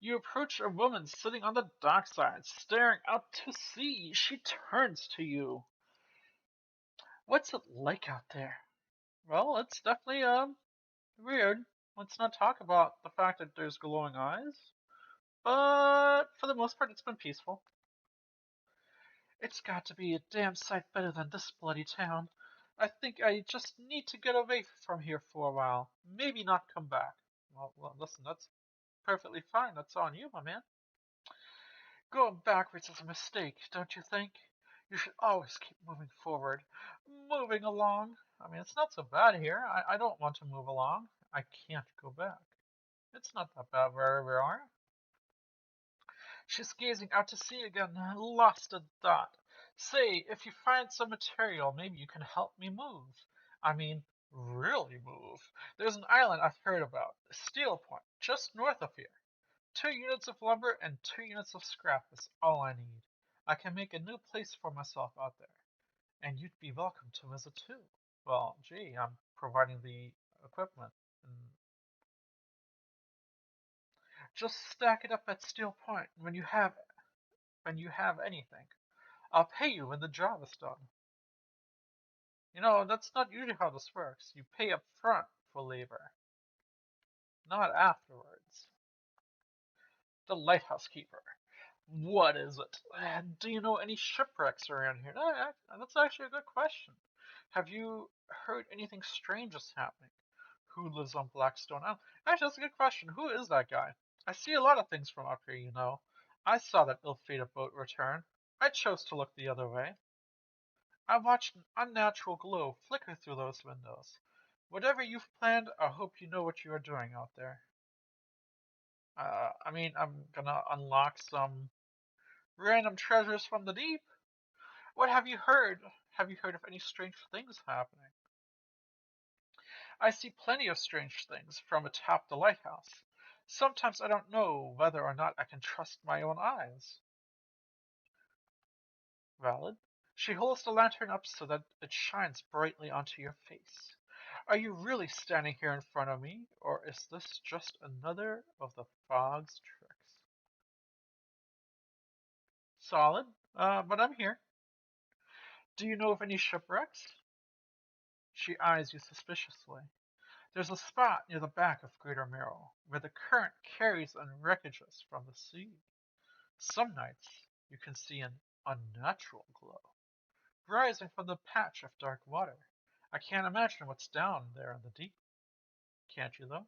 You approach a woman sitting on the dockside, staring out to sea. She turns to you. What's it like out there? Well, it's definitely weird. Let's not talk about the fact that there's glowing eyes. But for the most part, it's been peaceful. It's got to be a damn sight better than this bloody town. I think I just need to get away from here for a while. Maybe not come back. Well, listen, that's perfectly fine. That's on you, my man. Going backwards is a mistake, don't you think? You should always keep moving forward. Moving along. I mean, it's not so bad here. I don't want to move along. I can't go back. It's not that bad where we are. She's gazing out to sea again, lost in thought. Say, if you find some material, maybe you can help me move. I mean, really move. There's an island I've heard about, Steel Point, just north of here. 2 units of lumber and 2 units of scrap is all I need. I can make a new place for myself out there. And you'd be welcome to visit too. Well, gee, I'm providing the equipment. And just stack it up at Steel Point when you have anything. I'll pay you when the job is done. You know, that's not usually how this works. You pay up front for labor, not afterwards. The lighthouse keeper. What is it? Do you know any shipwrecks around here? No, that's actually a good question. Have you heard anything strange is happening? Who lives on Blackstone Island? Actually, that's a good question. Who is that guy? I see a lot of things from up here, you know. I saw that ill-fated boat return. I chose to look the other way. I watched an unnatural glow flicker through those windows. Whatever you've planned, I hope you know what you are doing out there. I mean, I'm gonna unlock some random treasures from the deep. What have you heard? Have you heard of any strange things happening? I see plenty of strange things from atop the lighthouse. Sometimes I don't know whether or not I can trust my own eyes. Valid. She holds the lantern up so that it shines brightly onto your face. Are you really standing here in front of me, or is this just another of the fog's tricks? Solid, but I'm here. Do you know of any shipwrecks? She eyes you suspiciously. There's a spot near the back of Greater Merrill where the current carries in wreckages from the sea. Some nights you can see an unnatural glow rising from the patch of dark water. I can't imagine what's down there in the deep. Can't you, though?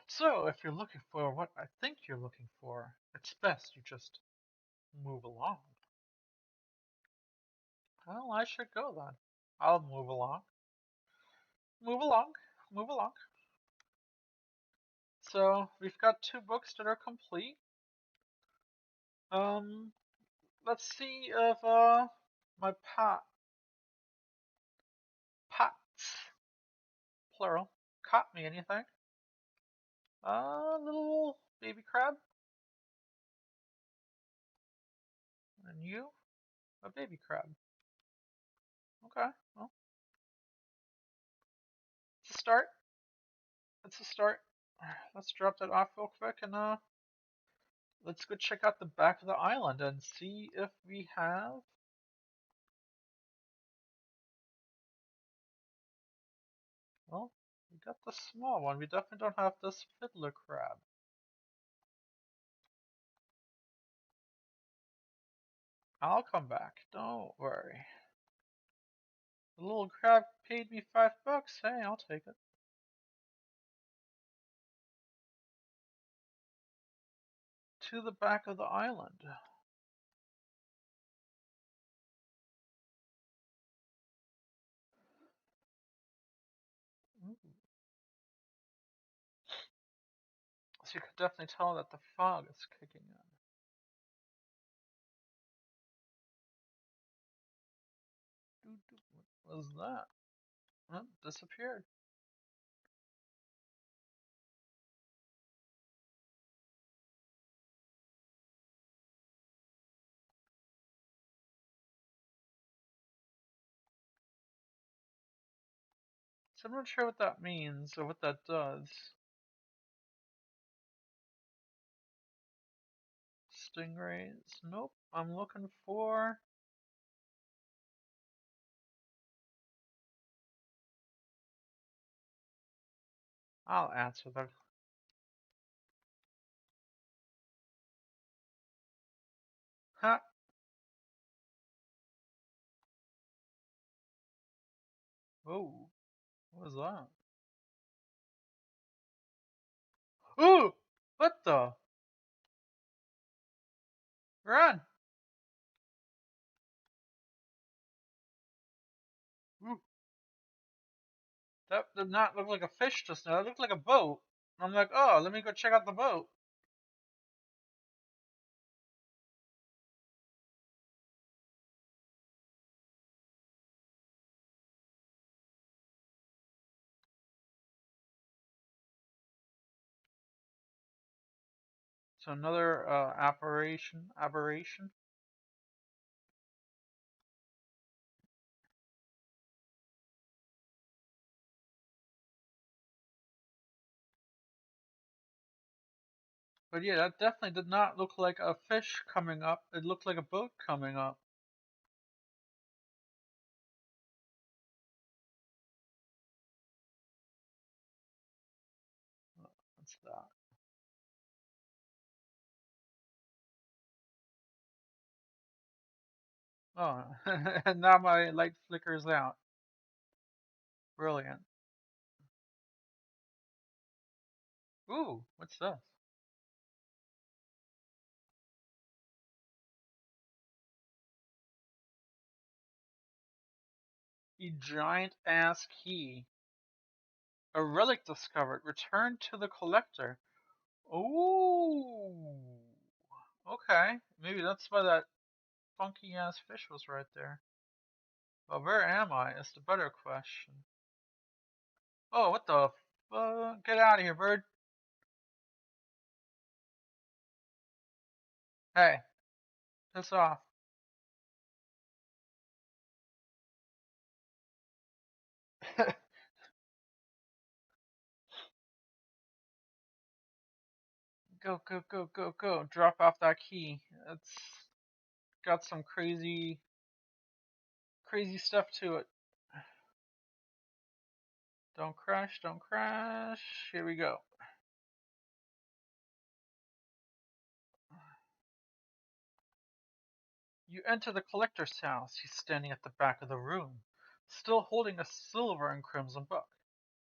So, if you're looking for what I think you're looking for, it's best you just move along. Well, I should go then. I'll move along. Move along. Move along. So, we've got 2 books that are complete. Um, let's see if my pots, plural, caught me anything. Little baby crab, and you, a baby crab. Okay, well, it's a start. It's a start. Let's drop that off real quick and let's go check out the back of the island and see if we have. Well, we got the small one. We definitely don't have this fiddler crab. I'll come back. Don't worry. The little crab paid me $5. Hey, I'll take it. To the back of the island. Ooh. So you could definitely tell that the fog is kicking in. What was that? Huh? Disappeared. So I'm not sure what that means or what that does. Stingrays. Nope. I'm looking for. I'll answer that. Ha! Oh, what was that? Ooh! What the? Run! Ooh, that did not look like a fish just now. It looked like a boat. I'm like, oh, let me go check out the boat. So another aberration. But yeah, that definitely did not look like a fish coming up. It looked like a boat coming up. Oh, and now my light flickers out. Brilliant. Ooh, what's this? A giant ass key. A relic discovered. Returned to the collector. Ooh. Okay. Maybe that's why that funky ass fish was right there. But where am I is the better question. Oh, what the Get out of here, bird. Hey, piss off. Go, go, go, go, go. Drop off that key. It's got some crazy stuff to it. Don't crash, don't crash. Here we go. You enter the collector's house. He's standing at the back of the room, still holding a silver and crimson book.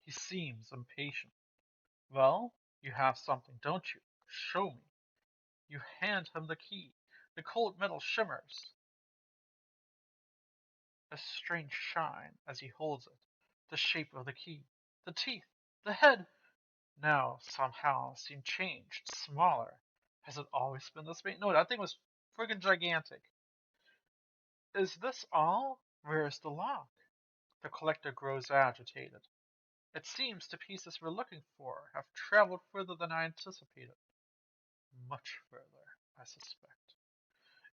He seems impatient. Well, you have something, don't you? Show me. You hand him the key. The cold metal shimmers a strange shine as he holds it. The shape of the key, the teeth, the head, now somehow seem changed, smaller. Has it always been this big? No, that thing was friggin' gigantic. Is this all? Where's the lock? The collector grows agitated. It seems the pieces we're looking for have traveled further than I anticipated. Much further, I suspect.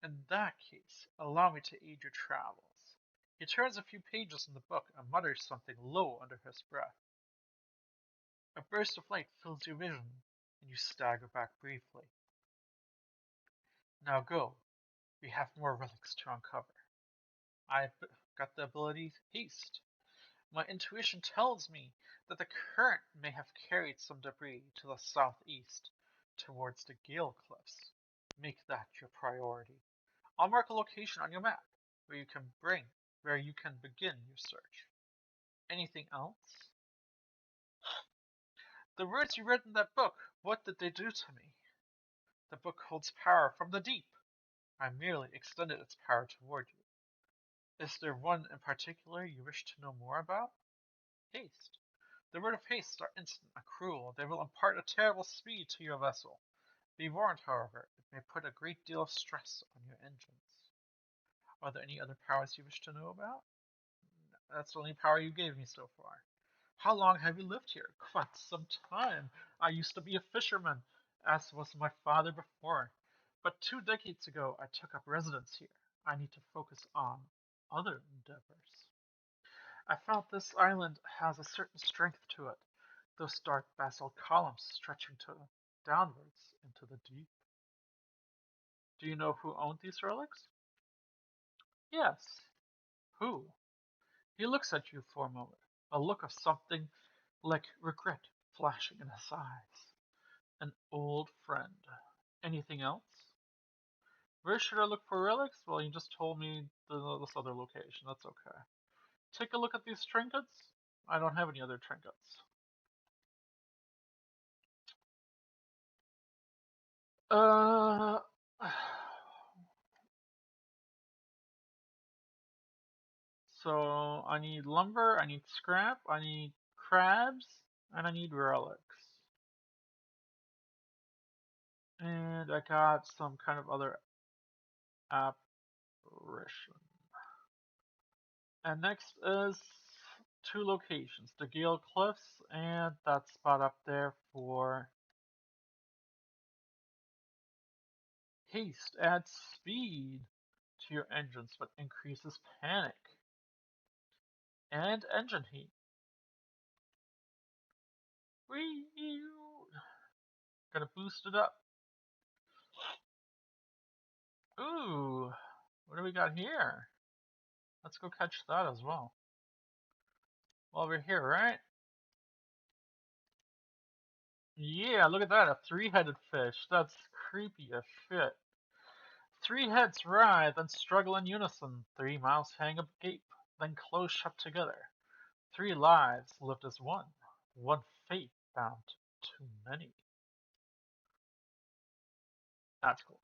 In that case, allow me to aid your travels. He turns a few pages in the book and mutters something low under his breath. A burst of light fills your vision, and you stagger back briefly. Now go. We have more relics to uncover. I've got the ability Haste. My intuition tells me that the current may have carried some debris to the southeast, towards the Gale Cliffs. Make that your priority. I'll mark a location on your map where you can begin your search. Anything else? The words you read in that book, what did they do to me? The book holds power from the deep. I merely extended its power toward you. Is there one in particular you wish to know more about? Haste. The word of haste are instant and cruel. They will impart a terrible speed to your vessel. Be warned, however, it may put a great deal of stress on your engines. Are there any other powers you wish to know about? That's the only power you gave me so far. How long have you lived here? Quite some time. I used to be a fisherman, as was my father before. But 2 decades ago, I took up residence here. I need to focus on other endeavors. I found this island has a certain strength to it, those dark basalt columns stretching downwards into the deep. Do you know who owned these relics? Yes. Who? He looks at you for a moment, a look of something like regret flashing in his eyes. An old friend. Anything else? Where should I look for relics? Well, you just told me this other location. That's okay. Take a look at these trinkets. I don't have any other trinkets. Uh, so I need lumber, I need scrap, I need crabs, and I need relics. And I got some kind of other apparition. And next is two locations, the Gale Cliffs and that spot up there for haste. Adds speed to your engines but increases panic. And engine heat. Whee! Gotta boost it up. Ooh, what do we got here? Let's go catch that as well. While we're here, right? Yeah, look at that, a three-headed fish. That's creepy as shit. Three heads writhe and struggle in unison. Three mouths hang agape, then close shut together. Three lives lived as one. One fate bound too many. That's cool.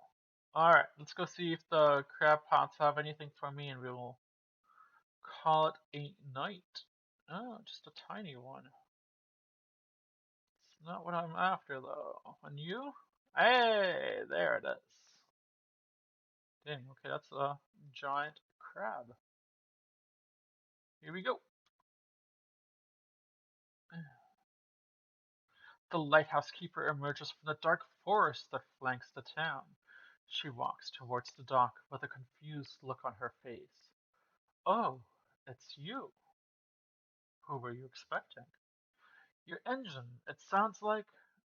Alright, let's go see if the crab pots have anything for me and we will call it a night. Oh, just a tiny one. It's not what I'm after though. And you? Hey, there it is. Dang, okay, that's a giant crab. Here we go. The lighthouse keeper emerges from the dark forest that flanks the town. She walks towards the dock with a confused look on her face. Oh, it's you. Who were you expecting? Your engine, it sounds like.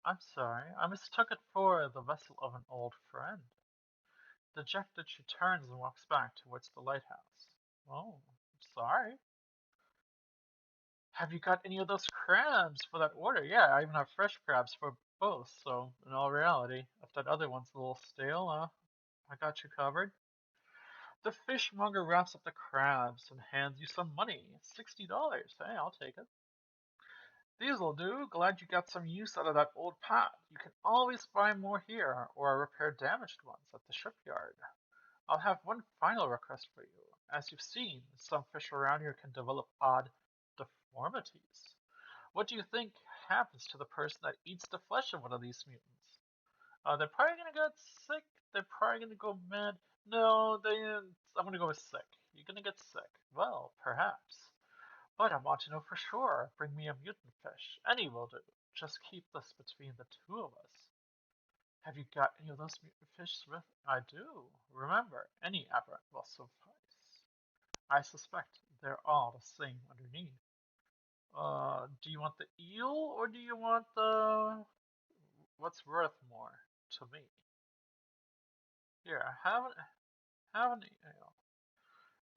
I'm sorry, I mistook it for the vessel of an old friend. Dejected, she turns and walks back towards the lighthouse. Oh, I'm sorry. Have you got any of those crabs for that order? Yeah, I even have fresh crabs for both, so in all reality, if that other one's a little stale, I got you covered. The fishmonger wraps up the crabs and hands you some money. $60. Hey, I'll take it. These'll do. Glad you got some use out of that old pot. You can always buy more here, or repair damaged ones at the shipyard. I'll have one final request for you. As you've seen, some fish around here can develop odd deformities. What do you think happens to the person that eats the flesh of one of these mutants? They're probably gonna get sick. They're probably gonna go mad. No, I'm gonna go with sick. You're gonna get sick. Well, perhaps. But I want to know for sure. Bring me a mutant fish. Any will do. Just keep this between the two of us. Have you got any of those mutant fish with? I do. Remember, any aberrant will suffice. I suspect they're all the same underneath. Do you want the eel or do you want the what's worth more to me? Here, have an eel.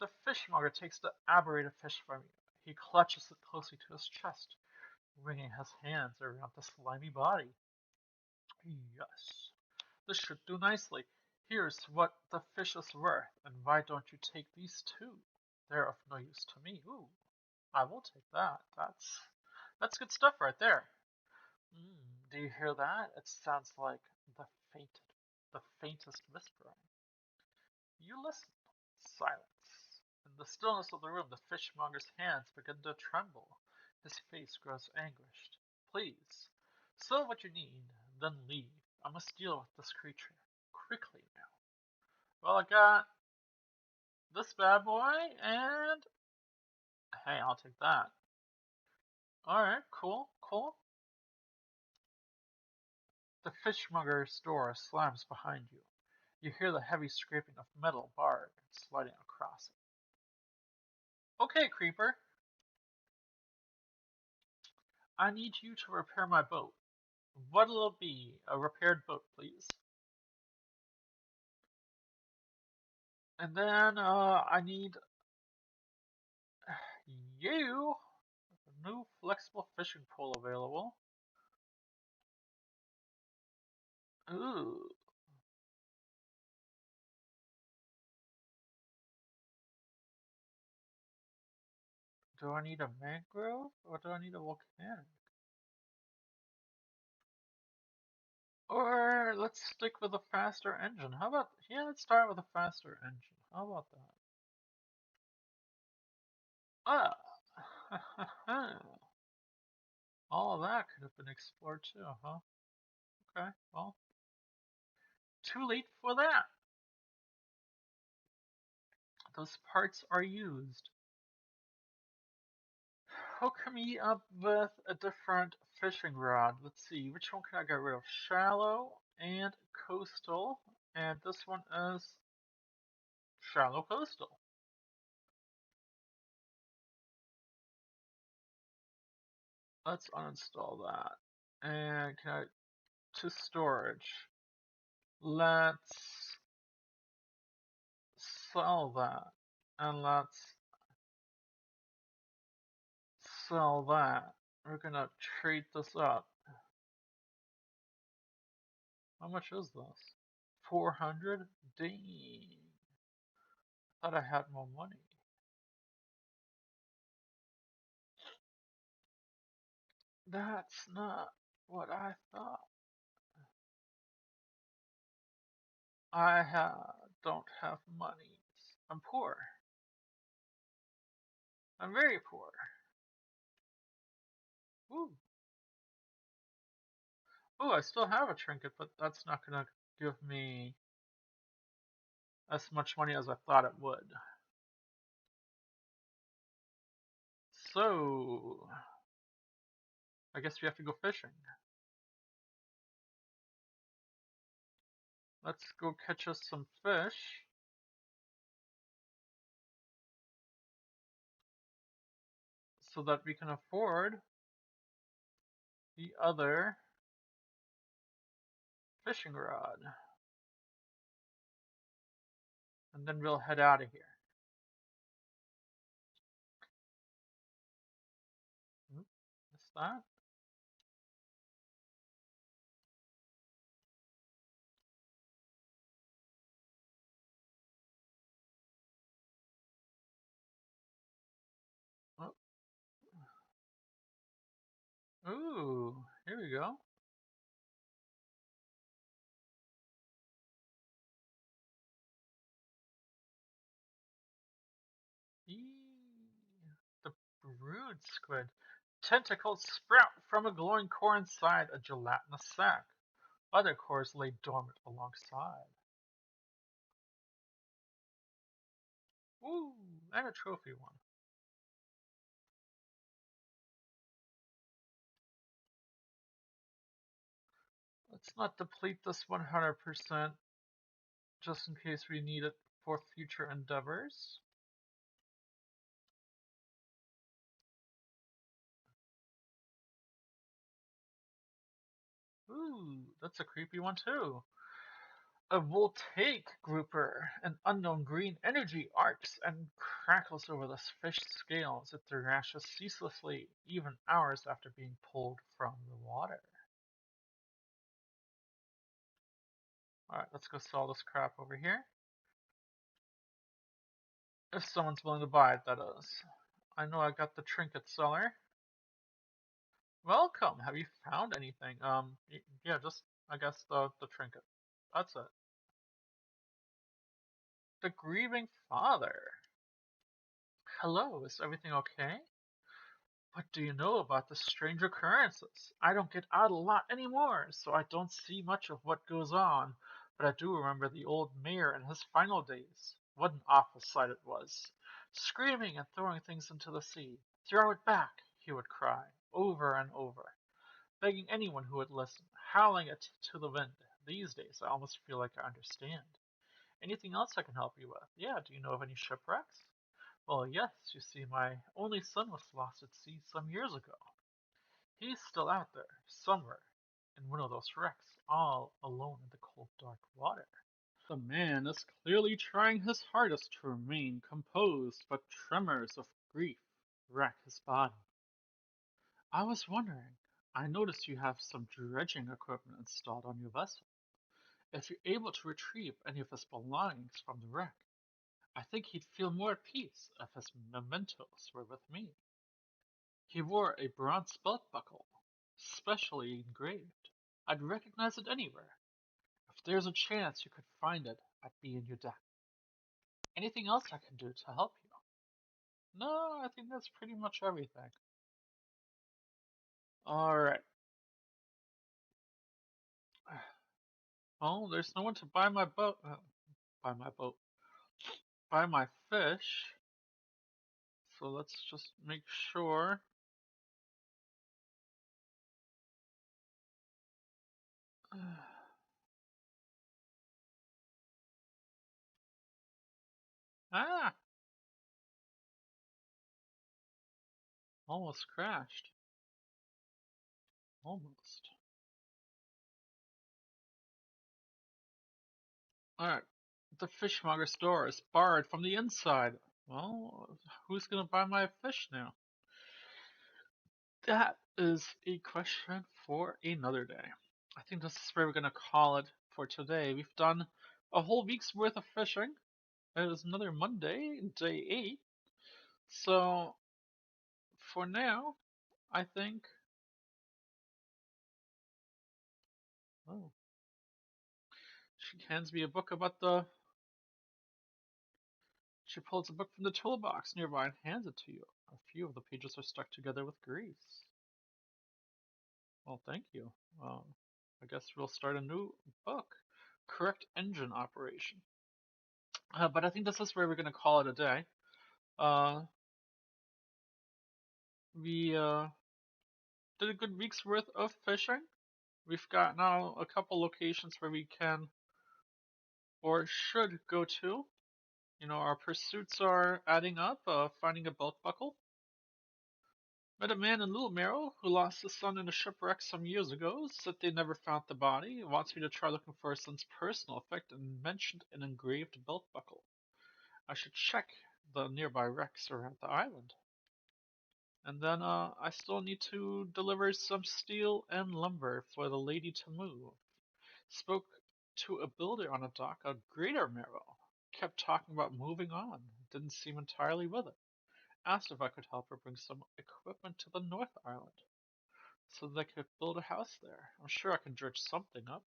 The fishmonger takes the aberrated fish from you. He clutches it closely to his chest, wringing his hands around the slimy body. Yes, this should do nicely. Here's what the fish is worth, and why don't you take these too? They're of no use to me. Ooh, I will take that. That's good stuff right there. Do you hear that? It sounds like the fainted, the faintest whispering. You listen. Silence. In the stillness of the room, the fishmonger's hands begin to tremble. His face grows anguished. Please, sell what you need, then leave. I must deal with this creature. Quickly now. Well, I got this bad boy, and hey, I'll take that. Alright, cool, cool. The fishmonger's door slams behind you. You hear the heavy scraping of metal barred sliding across it. Okay, creeper. I need you to repair my boat. What'll it be? A repaired boat, please. And then I need you. A new flexible fishing pole available. Ooh. Do I need a mangrove or do I need a volcanic? Or let's stick with a faster engine. How about, yeah, let's start with a faster engine. How about that? Ah. All of that could have been explored too, huh? Okay, well, too late for that. Those parts are used. Hook me up with a different fishing rod. Let's see, which one can I get rid of? Shallow and coastal. And this one is shallow coastal. Let's uninstall that. And can I, to storage. Let's sell that. And let's sell that. We're gonna trade this up. How much is this? 400? Dang. Thought I had more money. That's not what I thought. Don't have money. I'm poor. I'm very poor. Ooh. Ooh, I still have a trinket, but that's not gonna give me as much money as I thought it would. So, I guess we have to go fishing. Let's go catch us some fish so that we can afford the other fishing rod. And then we'll head out of here. Oop, missed that. Oh, ooh, here we go. Eee, the brood squid. Tentacles sprout from a glowing core inside a gelatinous sac. Other cores lay dormant alongside. Ooh, and a trophy one. Let's not deplete this 100% just in case we need it for future endeavors. Ooh, that's a creepy one too. A voltaic grouper, an unknown green energy arcs and crackles over the fish's scales. It thrashes ceaselessly, even hours after being pulled from the water. Alright, let's go sell this crap over here. If someone's willing to buy it, that is. I know I got the trinket seller. Welcome. Have you found anything? Yeah, just I guess the trinket. That's it. The grieving father. Hello, is everything okay? What do you know about the strange occurrences? I don't get out a lot anymore, so I don't see much of what goes on, but I do remember the old mayor in his final days. What an awful sight it was. Screaming and throwing things into the sea. Throw it back, he would cry, over and over, begging anyone who would listen, howling it to the wind. These days, I almost feel like I understand. Anything else I can help you with? Yeah, do you know of any shipwrecks? Well, yes, you see, my only son was lost at sea some years ago. He's still out there, somewhere, in one of those wrecks, all alone in the cold, dark water. The man is clearly trying his hardest to remain composed, but tremors of grief rack his body. I was wondering, I noticed you have some dredging equipment installed on your vessel. If you're able to retrieve any of his belongings from the wreck, I think he'd feel more at peace if his mementos were with me. He wore a bronze belt buckle, specially engraved. I'd recognize it anywhere. If there's a chance you could find it, I'd be in your debt. Anything else I can do to help you? No, I think that's pretty much everything. Alright. Oh, there's no one to buy my boat. Buy my boat. Buy my fish. So let's just make sure. Ah! Almost crashed. Almost. Alright. The fishmonger store is barred from the inside. Well, who's gonna buy my fish now? That is a question for another day. I think this is where we're gonna call it for today. We've done a whole week's worth of fishing. It is another Monday, day 8. So for now, I think. Oh, she hands me a book about the. She pulls a book from the toolbox nearby and hands it to you. A few of the pages are stuck together with grease. Well, thank you. I guess we'll start a new book. Correct engine operation. But I think this is where we're going to call it a day. Uh, we did a good week's worth of fishing. We've got now a couple locations where we can or should go to. You know, our pursuits are adding up. Finding a belt buckle. Met a man in Little Merrill who lost his son in a shipwreck some years ago. Said they never found the body. Wants me to try looking for his son's personal effect and mentioned an engraved belt buckle. I should check the nearby wrecks around the island. And then I still need to deliver some steel and lumber for the lady to move. Spoke to a builder on a dock at Greater Merrill. Kept talking about moving on. Didn't seem entirely with it. Asked if I could help her bring some equipment to the North Island so they could build a house there. I'm sure I can dredge something up.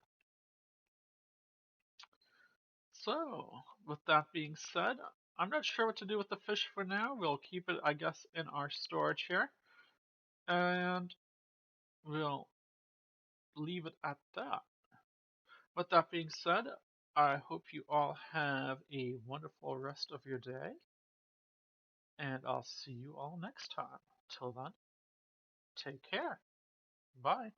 So, with that being said, I'm not sure what to do with the fish for now. We'll keep it, I guess, in our storage here. And we'll leave it at that. With that being said, I hope you all have a wonderful rest of your day. And I'll see you all next time. Till then, take care. Bye.